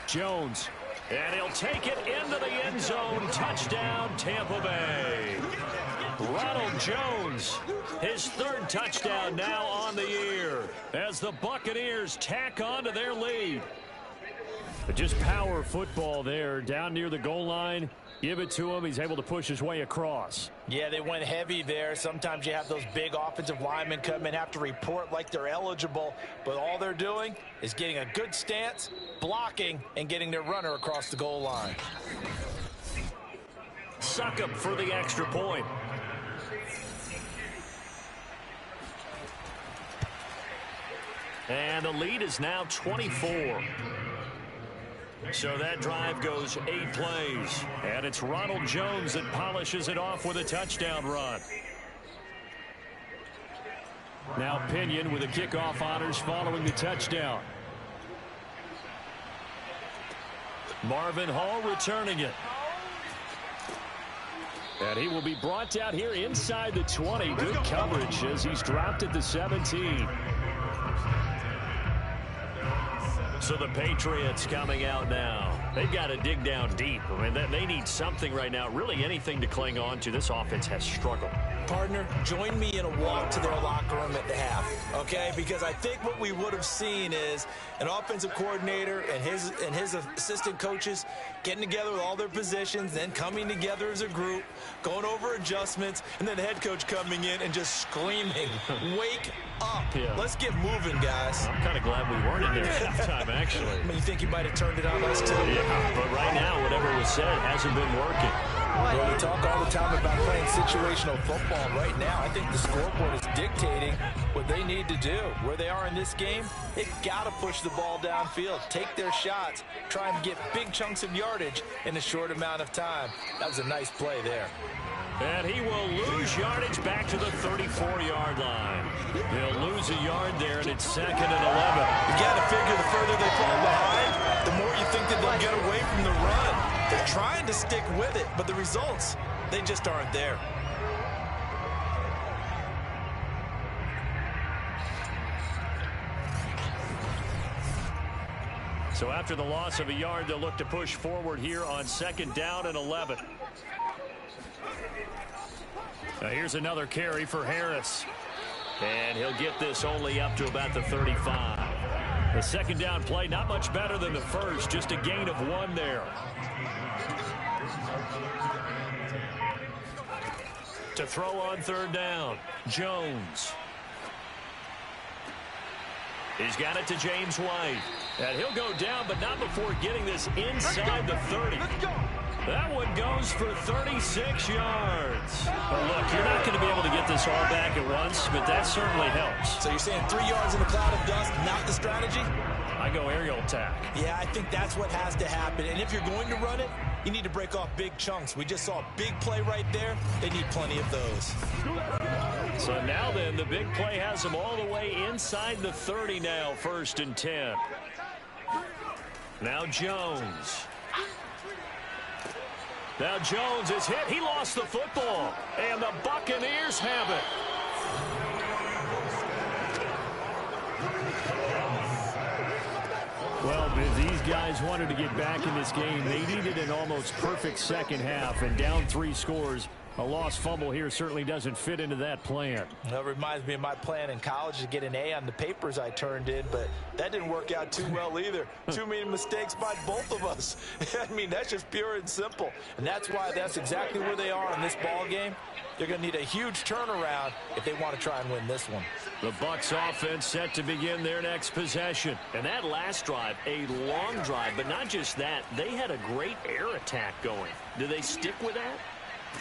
Jones, and he'll take it into the end zone. Touchdown, Tampa Bay. Ronald Jones, his 3rd touchdown now on the year as the Buccaneers tack on to their lead. But just power football there down near the goal line. Give it to him. He's able to push his way across. Yeah, they went heavy there. Sometimes you have those big offensive linemen come in, have to report like they're eligible, but all they're doing is getting a good stance, blocking, and getting their runner across the goal line. Suck up for the extra point. And the lead is now 24. So that drive goes 8 plays. And it's Ronald Jones that polishes it off with a touchdown run. Now Pinion with the kickoff honors following the touchdown. Marvin Hall returning it. And he will be brought down here inside the 20. Good coverage as he's dropped at the 17. So the Patriots coming out now. They've got to dig down deep. I mean, they need something right now, really anything to cling on to. This offense has struggled. Partner, join me in a walk to their locker room at the half, okay? Because I think what we would have seen is an offensive coordinator and his assistant coaches getting together with all their positions, then coming together as a group, going over adjustments, and then the head coach coming in and just screaming, wake up. Yeah. Let's get moving, guys. I'm kind of glad we weren't in there at halftime, actually. I mean, you think he might have turned it on us, too? Yeah, but right now, whatever was said hasn't been working. Well, we talk all the time about playing situational football. Right now, I think the scoreboard is dictating what they need to do. Where they are in this game, they've got to push the ball downfield, take their shots, try and get big chunks of yardage in a short amount of time. That was a nice play there. And he will lose yardage back to the 34-yard line. He'll lose a yard there, and it's 2nd and 11. You got to figure the further they fall behind, the more you think that they'll get away from the run. They're trying to stick with it, but the results, they just aren't there. So after the loss of a yard, they'll look to push forward here on 2nd down and 11. Now here's another carry for Harris. And he'll get this only up to about the 35. The 2nd down play, not much better than the first, just a gain of 1 there. To throw on 3rd down, Jones. He's got it to James White. And he'll go down, but not before getting this inside the 30. That one goes for 36 yards. Well, look, you're not going to be able to get this all back at once, but that certainly helps. So you're saying 3 yards in a cloud of dust, not the strategy? I go aerial attack. Yeah, I think that's what has to happen. And if you're going to run it, you need to break off big chunks. We just saw a big play right there. They need plenty of those. So now then, the big play has them all the way inside the 30 now, 1st and 10. Now Jones. Now Jones is hit. He lost the football. And the Buccaneers have it. Well, these guys wanted to get back in this game. They needed an almost perfect second half, and down 3 scores. A lost fumble here certainly doesn't fit into that plan. Well, it reminds me of my plan in college to get an A on the papers I turned in, but that didn't work out too well either. Too many mistakes by both of us. I mean, that's just pure and simple. And that's why that's exactly where they are in this ball game. They're going to need a huge turnaround if they want to try and win this one. The Bucs offense set to begin their next possession. And that last drive, a long drive, but not just that. They had a great air attack going. Do they stick with that?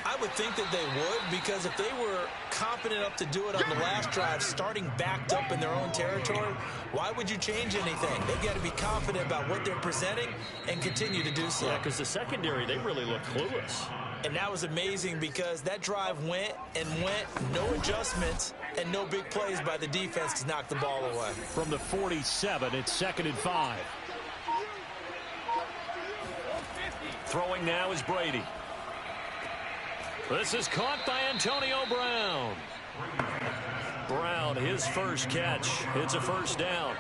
I would think that they would, because if they were confident enough to do it on the last drive, starting backed up in their own territory, why would you change anything? They've got to be confident about what they're presenting and continue to do so. Yeah, because the secondary, they really look clueless. And that was amazing because that drive went and went, no adjustments, and no big plays by the defense to knock the ball away. From the 47, it's 2nd and 5. Throwing now is Brady. This is caught by Antonio Brown. Brown, his first catch. It's a first down.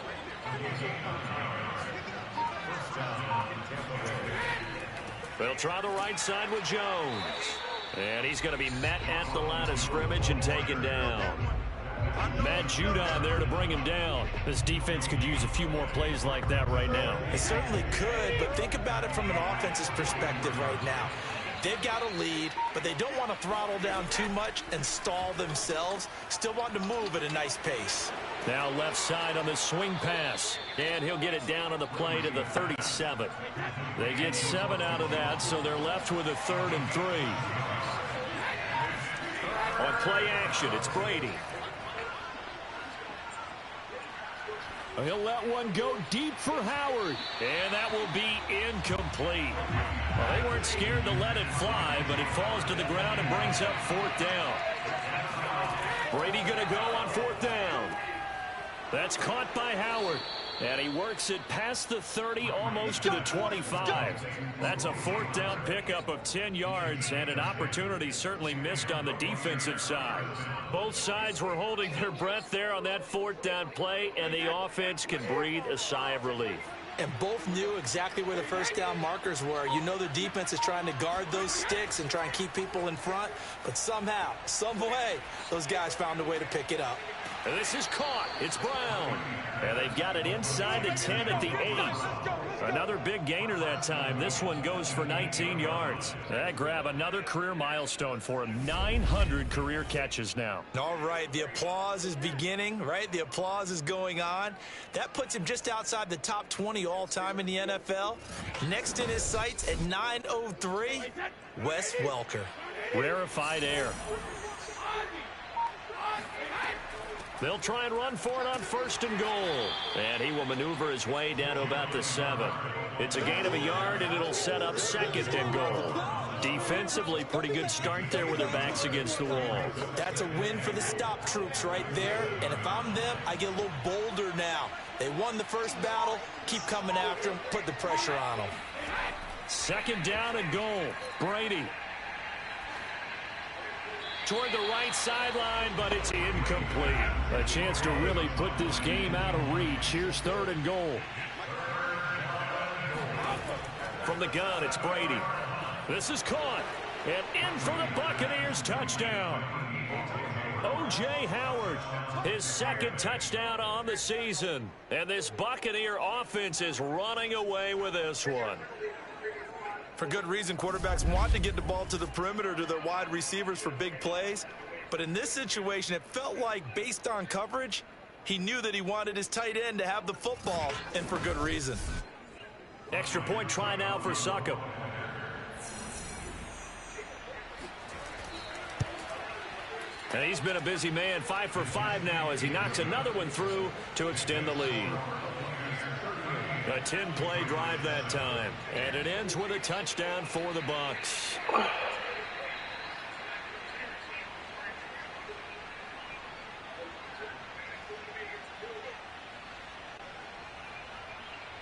They'll try the right side with Jones. And he's going to be met at the line of scrimmage and taken down. Matt Judon there to bring him down. This defense could use a few more plays like that right now. It certainly could, but think about it from an offense's perspective right now. They've got a lead, but they don't want to throttle down too much and stall themselves. Still want to move at a nice pace. Now left side on the swing pass. And he'll get it down on the play to the 37. They get 7 out of that, so they're left with a 3rd and 3. On play action, it's Brady. He'll let one go deep for Howard. And that will be incomplete. Well, they weren't scared to let it fly, but it falls to the ground and brings up 4th down. Brady going to go on 4th down. That's caught by Howard. And he works it past the 30, almost to the 25. That's a 4th down pickup of 10 yards, and an opportunity certainly missed on the defensive side. Both sides were holding their breath there on that 4th down play, and the offense can breathe a sigh of relief. And both knew exactly where the first down markers were. You know the defense is trying to guard those sticks and try and keep people in front, but somehow, some way, those guys found a way to pick it up. And this is caught. It's Brown. And they've got it inside the 10 at the 8. Another big gainer that time. This one goes for 19 yards. That grab another career milestone for him. 900 career catches now. All right, the applause is beginning, right? The applause is going on. That puts him just outside the top 20 all-time in the NFL. Next in his sights at 903, Wes Welker. Rarefied air. They'll try and run for it on 1st and goal. And he will maneuver his way down to about the 7. It's a gain of a yard, and it'll set up 2nd and goal. Defensively, pretty good start there with their backs against the wall. That's a win for the stop troops right there. And if I'm them, I get a little bolder now. They won the first battle. Keep coming after them. Put the pressure on them. 2nd down and goal. Brady. Toward the right sideline, but it's incomplete. A chance to really put this game out of reach. Here's 3rd and goal. From the gun, it's Brady. This is caught. And in for the Buccaneers touchdown. O.J. Howard, his 2nd touchdown on the season. And this Buccaneer offense is running away with this one. For good reason, quarterbacks want to get the ball to the perimeter to their wide receivers for big plays. But in this situation, it felt like, based on coverage, he knew that he wanted his tight end to have the football, and for good reason. Extra point try now for Succop. And he's been a busy man, 5 for 5 now as he knocks another one through to extend the lead. A 10-play drive that time. And it ends with a touchdown for the Bucs.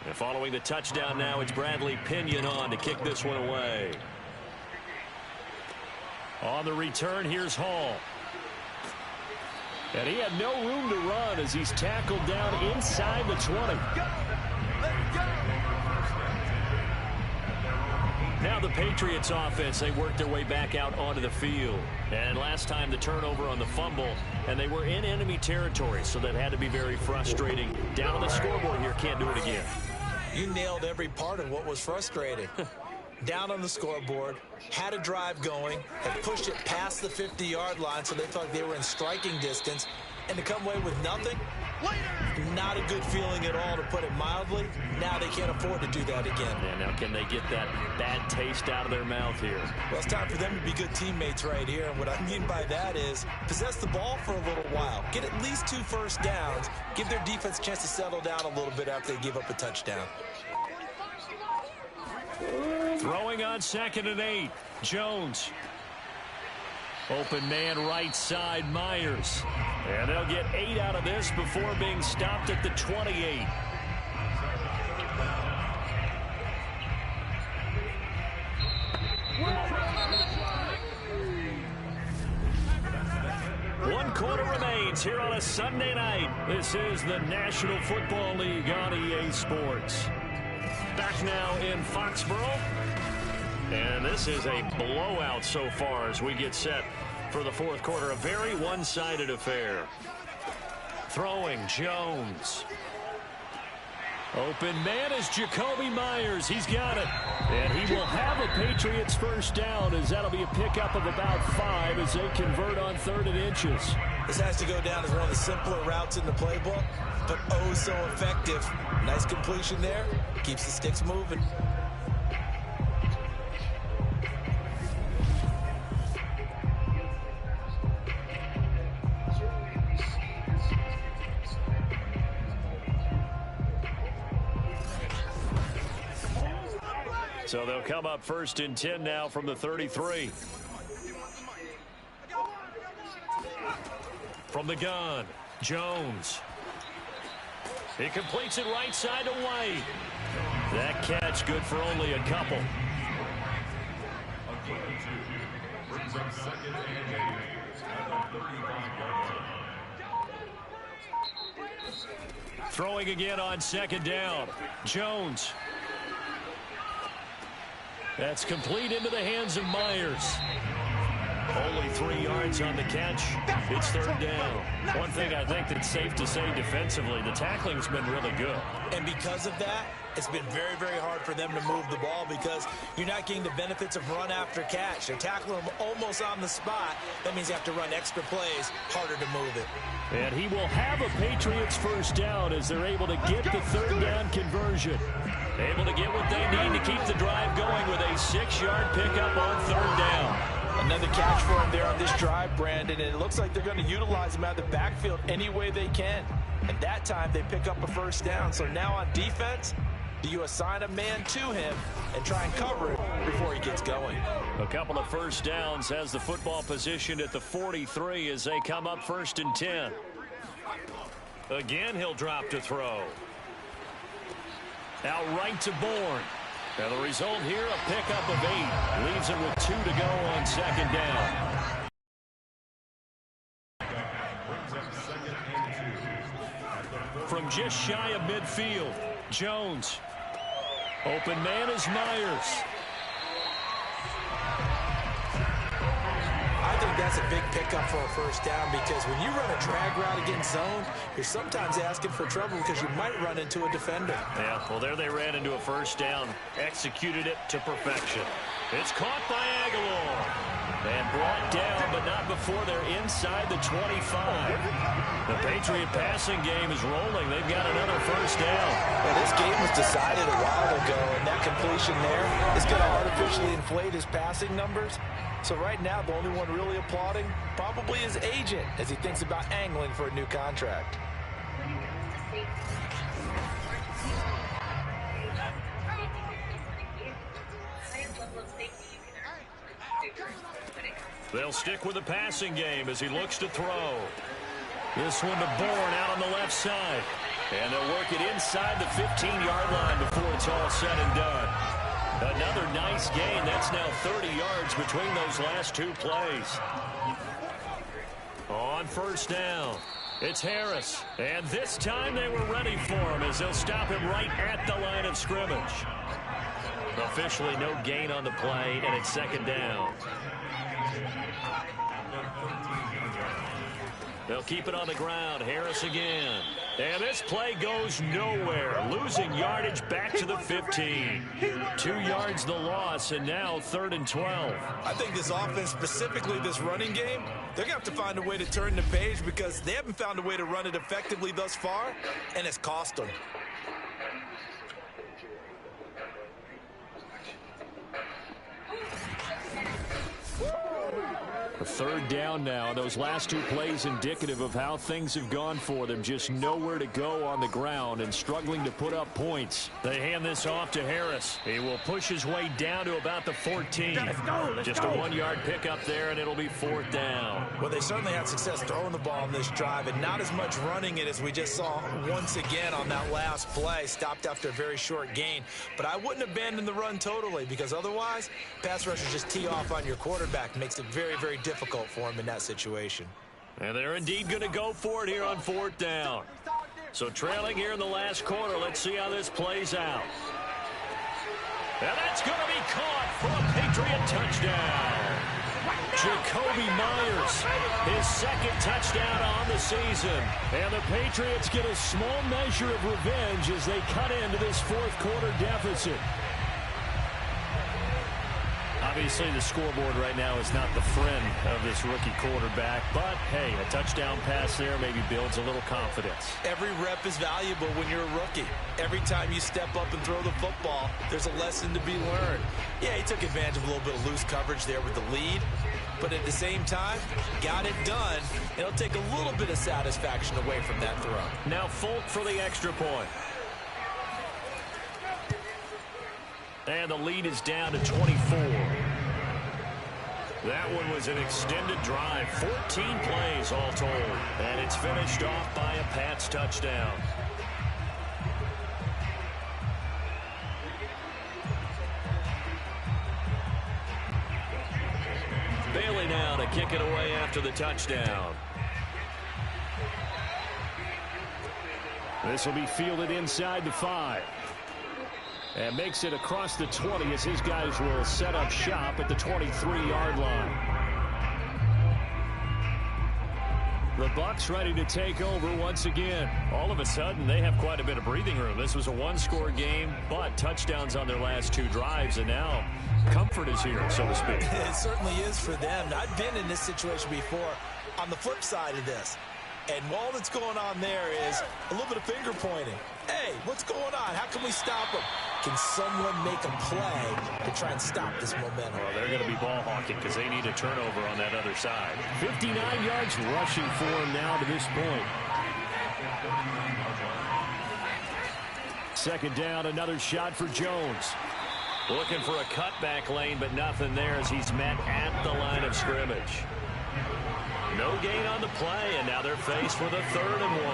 And following the touchdown now, it's Bradley Pinion on to kick this one away. On the return, here's Hall. And he had no room to run as he's tackled down inside the 20. Now the Patriots offense, they worked their way back out onto the field. And last time the turnover on the fumble, and they were in enemy territory, so that had to be very frustrating. Down on the scoreboard here, can't do it again. You nailed every part of what was frustrating. Down on the scoreboard, had a drive going, had pushed it past the 50-yard line so they thought they were in striking distance, and to come away with nothing, Not a good feeling at all, to put it mildly. Now they can't afford to do that again. And now can they get that bad taste out of their mouth here? Well, it's time for them to be good teammates right here. And what I mean by that is possess the ball for a little while. Get at least 2 first downs. Give their defense a chance to settle down a little bit after they give up a touchdown. Throwing on 2nd and 8. Jones. Open man right side, Myers. And they'll get 8 out of this before being stopped at the 28. One quarter remains here on a Sunday night. This is the National Football League on EA Sports. Back now in Foxborough. And this is a blowout so far as we get set for the 4th quarter. A very one-sided affair. Throwing, Jones. Open man is Jacoby Myers. He's got it. And he will have a Patriots first down, as that'll be a pickup of about 5 as they convert on 3rd and inches. This has to go down as one of the simpler routes in the playbook, but oh so effective. Nice completion there. Keeps the sticks moving. So they'll come up 1st and 10 now from the 33. From the gun, Jones. He completes it right side to White. That catch good for only a couple. Throwing again on 2nd down. Jones. That's complete into the hands of Myers. Only 3 yards on the catch. It's 3rd down. One thing I think that's safe to say defensively, the tackling's been really good. And because of that, it's been very, very hard for them to move the ball because you're not getting the benefits of run after catch. They're tackling them almost on the spot. That means you have to run extra plays, harder to move it. And he will have a Patriots first down as they're able to get the 3rd down conversion. Able to get what they need to keep the drive going with a 6-yard pickup on 3rd down. Another catch for him there on this drive, Brandon, and it looks like they're going to utilize him out of the backfield any way they can. And that time they pick up a first down. So now on defense, do you assign a man to him and try and cover it before he gets going? A couple of first downs, has the football positioned at the 43 as they come up 1st and 10. Again, he'll drop to throw. Out right to Bourne. And the result here, a pickup of 8. Leaves it with 2 to go on 2nd down. From just shy of midfield, Jones. Open man is Myers. I think that's a big pickup for a first down because when you run a drag route against zone, you're sometimes asking for trouble because you might run into a defender. Yeah, well, there they ran into a first down. Executed it to perfection. It's caught by Aguilar. And brought down, but not before they're inside the 25. The Patriot passing game is rolling. They've got another first down. Well, this game was decided a while ago, and that completion there is going to artificially inflate his passing numbers. So right now, the only one really applauding probably his agent as he thinks about angling for a new contract. They'll stick with the passing game as he looks to throw. This one to Bourne out on the left side. And they'll work it inside the 15-yard line before it's all said and done. Another nice gain. That's now 30 yards between those last 2 plays. On first down, it's Harris. And this time they were ready for him as they'll stop him right at the line of scrimmage. Officially no gain on the play, and it's 2nd down. They'll keep it on the ground. Harris again. And this play goes nowhere. Losing yardage back to the 15. 2 yards the loss, and now 3rd and 12. I think this offense, specifically this running game, they're going to have to find a way to turn the page because they haven't found a way to run it effectively thus far, and it's cost them. A 3rd down now. Those last 2 plays indicative of how things have gone for them. Just nowhere to go on the ground and struggling to put up points. They hand this off to Harris. He will push his way down to about the 14. Just a 1-yard pickup there, and it'll be 4th down. Well, they certainly had success throwing the ball in this drive, and not as much running it as we just saw once again on that last play. Stopped after a very short gain. But I wouldn't abandon the run totally, because otherwise, pass rushers just tee off on your quarterback. Makes it very, very difficult for him in that situation. And they're indeed going to go for it here on 4th down. So trailing here in the last quarter. Let's see how this plays out. And that's going to be caught for a Patriot touchdown. Jacoby Myers, his 2nd touchdown on the season. And the Patriots get a small measure of revenge as they cut into this 4th quarter deficit. Obviously, the scoreboard right now is not the friend of this rookie quarterback. But, hey, a touchdown pass there maybe builds a little confidence. Every rep is valuable when you're a rookie. Every time you step up and throw the football, there's a lesson to be learned. Yeah, he took advantage of a little bit of loose coverage there with the lead. But at the same time, got it done. It'll take a little bit of satisfaction away from that throw. Now Folk for the extra point. And the lead is down to 24. That one was an extended drive. 14 plays all told. And it's finished off by a Pats touchdown. Bailey now to kick it away after the touchdown. This will be fielded inside the 5. And makes it across the 20 as his guys will set up shop at the 23-yard line. The Bucs ready to take over once again. All of a sudden, they have quite a bit of breathing room. This was a 1-score game, but touchdowns on their last 2 drives, and now comfort is here, so to speak. It certainly is for them. I've been in this situation before on the flip side of this. And all that's going on there is a little bit of finger pointing. Hey, what's going on? How can we stop them? Can someone make a play to try and stop this momentum? Well, they're going to be ball hawking because they need a turnover on that other side. 59 yards rushing for him now to this point. 2nd down, another shot for Jones. Looking for a cutback lane, but nothing there as he's met at the line of scrimmage. No gain on the play, and now they're faced with a 3rd and 1.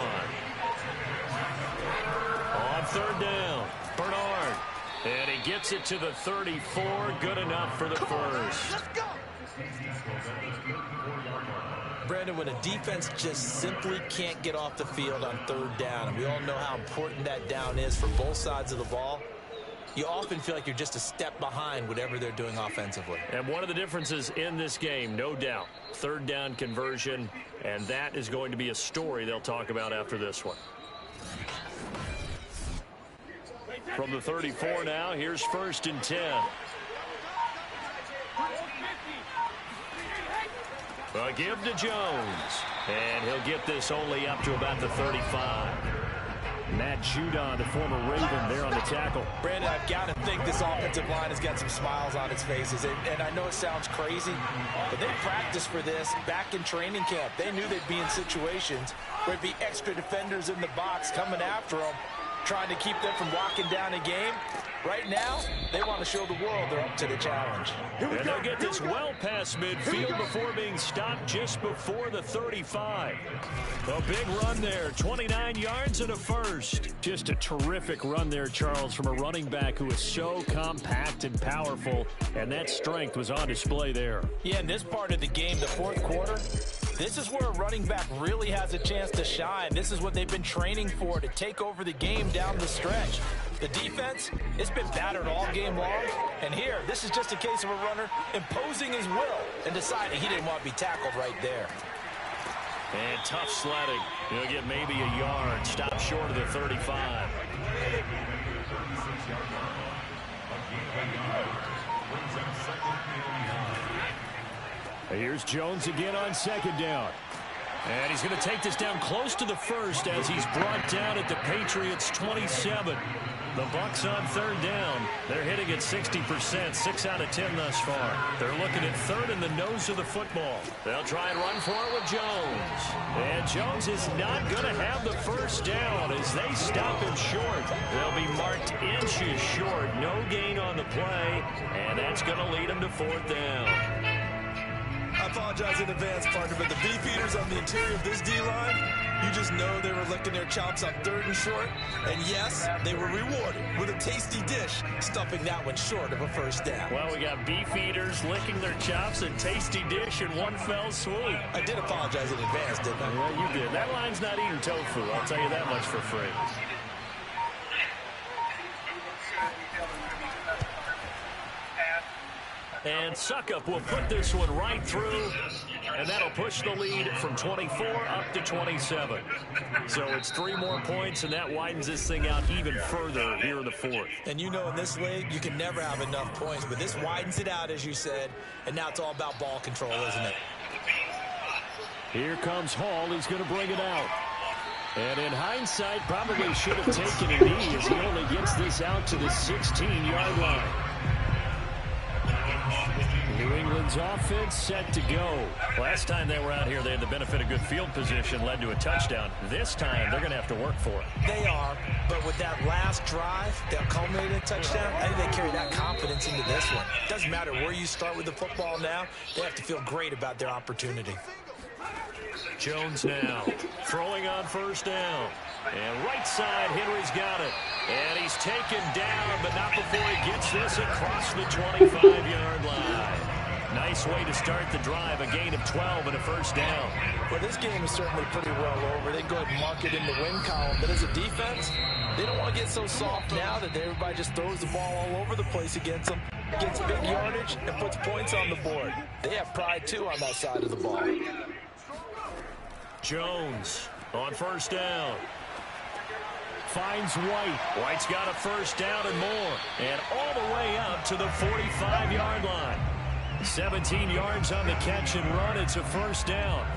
On 3rd down, Bernard. And he gets it to the 34. Good enough for the first. Brandon, when a defense just simply can't get off the field on 3rd down, and we all know how important that down is for both sides of the ball, you often feel like you're just a step behind whatever they're doing offensively. And one of the differences in this game, no doubt, 3rd down conversion, and that is going to be a story they'll talk about after this one. From the 34 now, here's 1st and 10. A give to Jones, and he'll get this only up to about the 35. Matt Judon, the former Raven, there on the tackle. Brandon, I've got to think this offensive line has got some smiles on its faces. And I know it sounds crazy, but they practiced for this back in training camp. They knew they'd be in situations where there'd be extra defenders in the box coming after them, trying to keep them from locking down a game. Right now, they want to show the world they're up to the challenge. And they'll get this well past midfield before being stopped just before the 35. A big run there, 29 yards and a first. Just a terrific run there, Charles, from a running back who is so compact and powerful, and that strength was on display there. Yeah, in this part of the game, the 4th quarter, this is where a running back really has a chance to shine. This is what they've been training for, to take over the game down the stretch. The defense, it's been battered all game long. And here, this is just a case of a runner imposing his will and deciding he didn't want to be tackled right there. And tough sledding. He'll get maybe a yard. Stop short of the 35. Here's Jones again on second down. And he's going to take this down close to the first as he's brought down at the Patriots' 27. The Bucs on third down. They're hitting at 60%, 6 out of 10 thus far. They're looking at third in the nose of the football. They'll try and run for it with Jones. And Jones is not going to have the first down as they stop him short. They'll be marked inches short. No gain on the play, and that's going to lead him to fourth down. I apologize in advance, partner, but the beefeaters on the interior of this D-line, you just know they were licking their chops on third and short. And yes, they were rewarded with a tasty dish, stuffing that one short of a first down. Well, we got beefeaters licking their chops and tasty dish in one fell swoop. I did apologize in advance, didn't I? Yeah, you did. That line's not eating tofu. I'll tell you that much for free. And Suckup will put this one right through, and that'll push the lead from 24 up to 27. So it's 3 more points, and that widens this thing out even further here in the fourth. And you know in this league, you can never have enough points, but this widens it out, as you said, and now it's all about ball control, isn't it? Here comes Hall. He's going to bring it out. And in hindsight, probably should have taken a knee as he only gets this out to the 16-yard line. New England's offense set to go. Last time they were out here, they had the benefit of good field position, led to a touchdown. This time, they're going to have to work for it. They are, but with that last drive that culminated in a touchdown, I think they carry that confidence into this one. Doesn't matter where you start with the football now, they have to feel great about their opportunity. Jones now, throwing on first down. And right side, Henry's got it. And he's taken down, but not before he gets this across the 25-yard line. Nice way to start the drive, a gain of 12 and a first down. Well, this game is certainly pretty well over. They go ahead and mark it in the win column. But as a defense, they don't want to get so soft now that everybody just throws the ball all over the place against them, gets big yardage, and puts points on the board. They have pride, too, on that side of the ball. Jones on first down. Finds White. White's got a first down and more. And all the way up to the 45-yard line. 17 yards on the catch and run. It's a first down.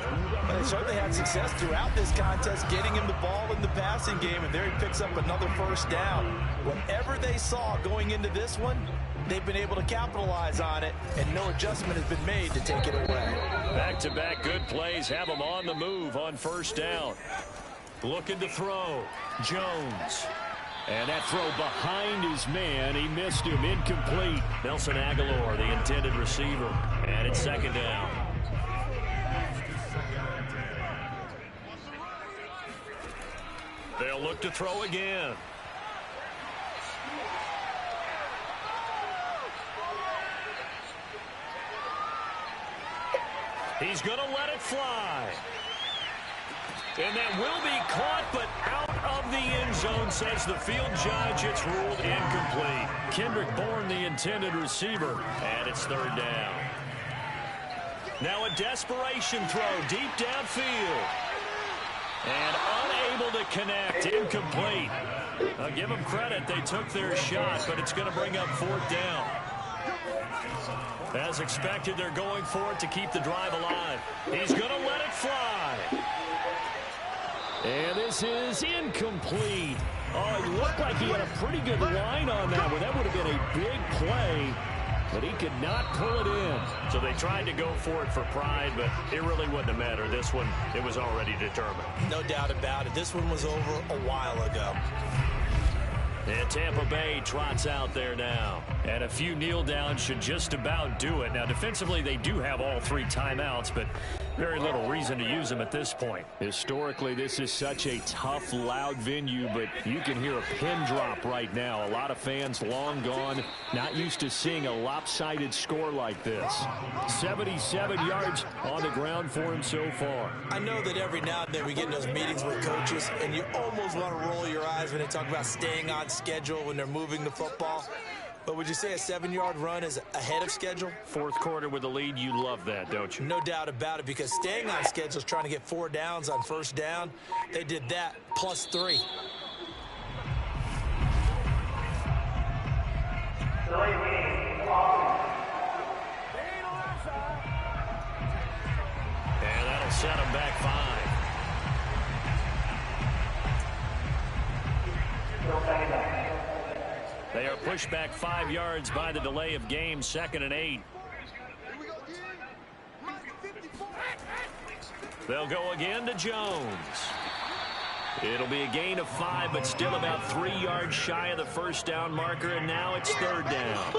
They certainly had success throughout this contest, getting him the ball in the passing game, and there he picks up another first down. Whatever they saw going into this one, they've been able to capitalize on it, and no adjustment has been made to take it away. Back-to-back good plays have them on the move on first down. Looking to throw. Jones. And that throw behind his man. He missed him. Incomplete. Nelson Aguilar, the intended receiver. And it's second down. They'll look to throw again. He's going to let it fly. And that will be caught, but out of the end zone, says the field judge. It's ruled incomplete. Kendrick Bourne, the intended receiver, and it's third down. Now a desperation throw deep downfield. And unable to connect, incomplete. I'll give them credit, they took their shot, but it's going to bring up fourth down. As expected, they're going for it to keep the drive alive. He's going to let it fly. And this is incomplete. Oh, it looked like he had a pretty good line on that one. That would have been a big play, but he could not pull it in. So they tried to go for it for pride, but it really wouldn't have mattered. This one, it was already determined. No doubt about it. This one was over a while ago. And Tampa Bay trots out there now. And a few kneel downs should just about do it. Now, defensively, they do have all 3 timeouts, but very little reason to use them at this point. Historically, this is such a tough, loud venue, but you can hear a pin drop right now. A lot of fans long gone, not used to seeing a lopsided score like this. 77 yards on the ground for him so far. I know that every now and then we get in those meetings with coaches, and you almost want to roll your eyes when they talk about staying on schedule when they're moving the football. But would you say a 7-yard run is ahead of schedule? Fourth quarter with the lead, you love that, don't you? No doubt about it, because staying on schedule is trying to get 4 downs on first down. They did that, plus 3. And that'll set them back 5. They are pushed back 5 yards by the delay of game, 2nd and 8. They'll go again to Jones. It'll be a gain of 5, but still about 3 yards shy of the first down marker, and now it's 3rd down.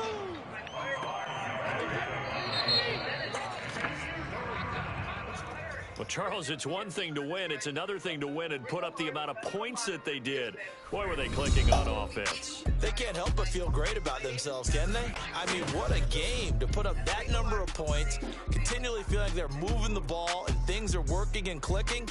Well, Charles, it's one thing to win. It's another thing to win and put up the amount of points that they did. Boy, were they clicking on offense. They can't help but feel great about themselves, can they? I mean, what a game to put up that number of points, continually feeling like they're moving the ball and things are working and clicking.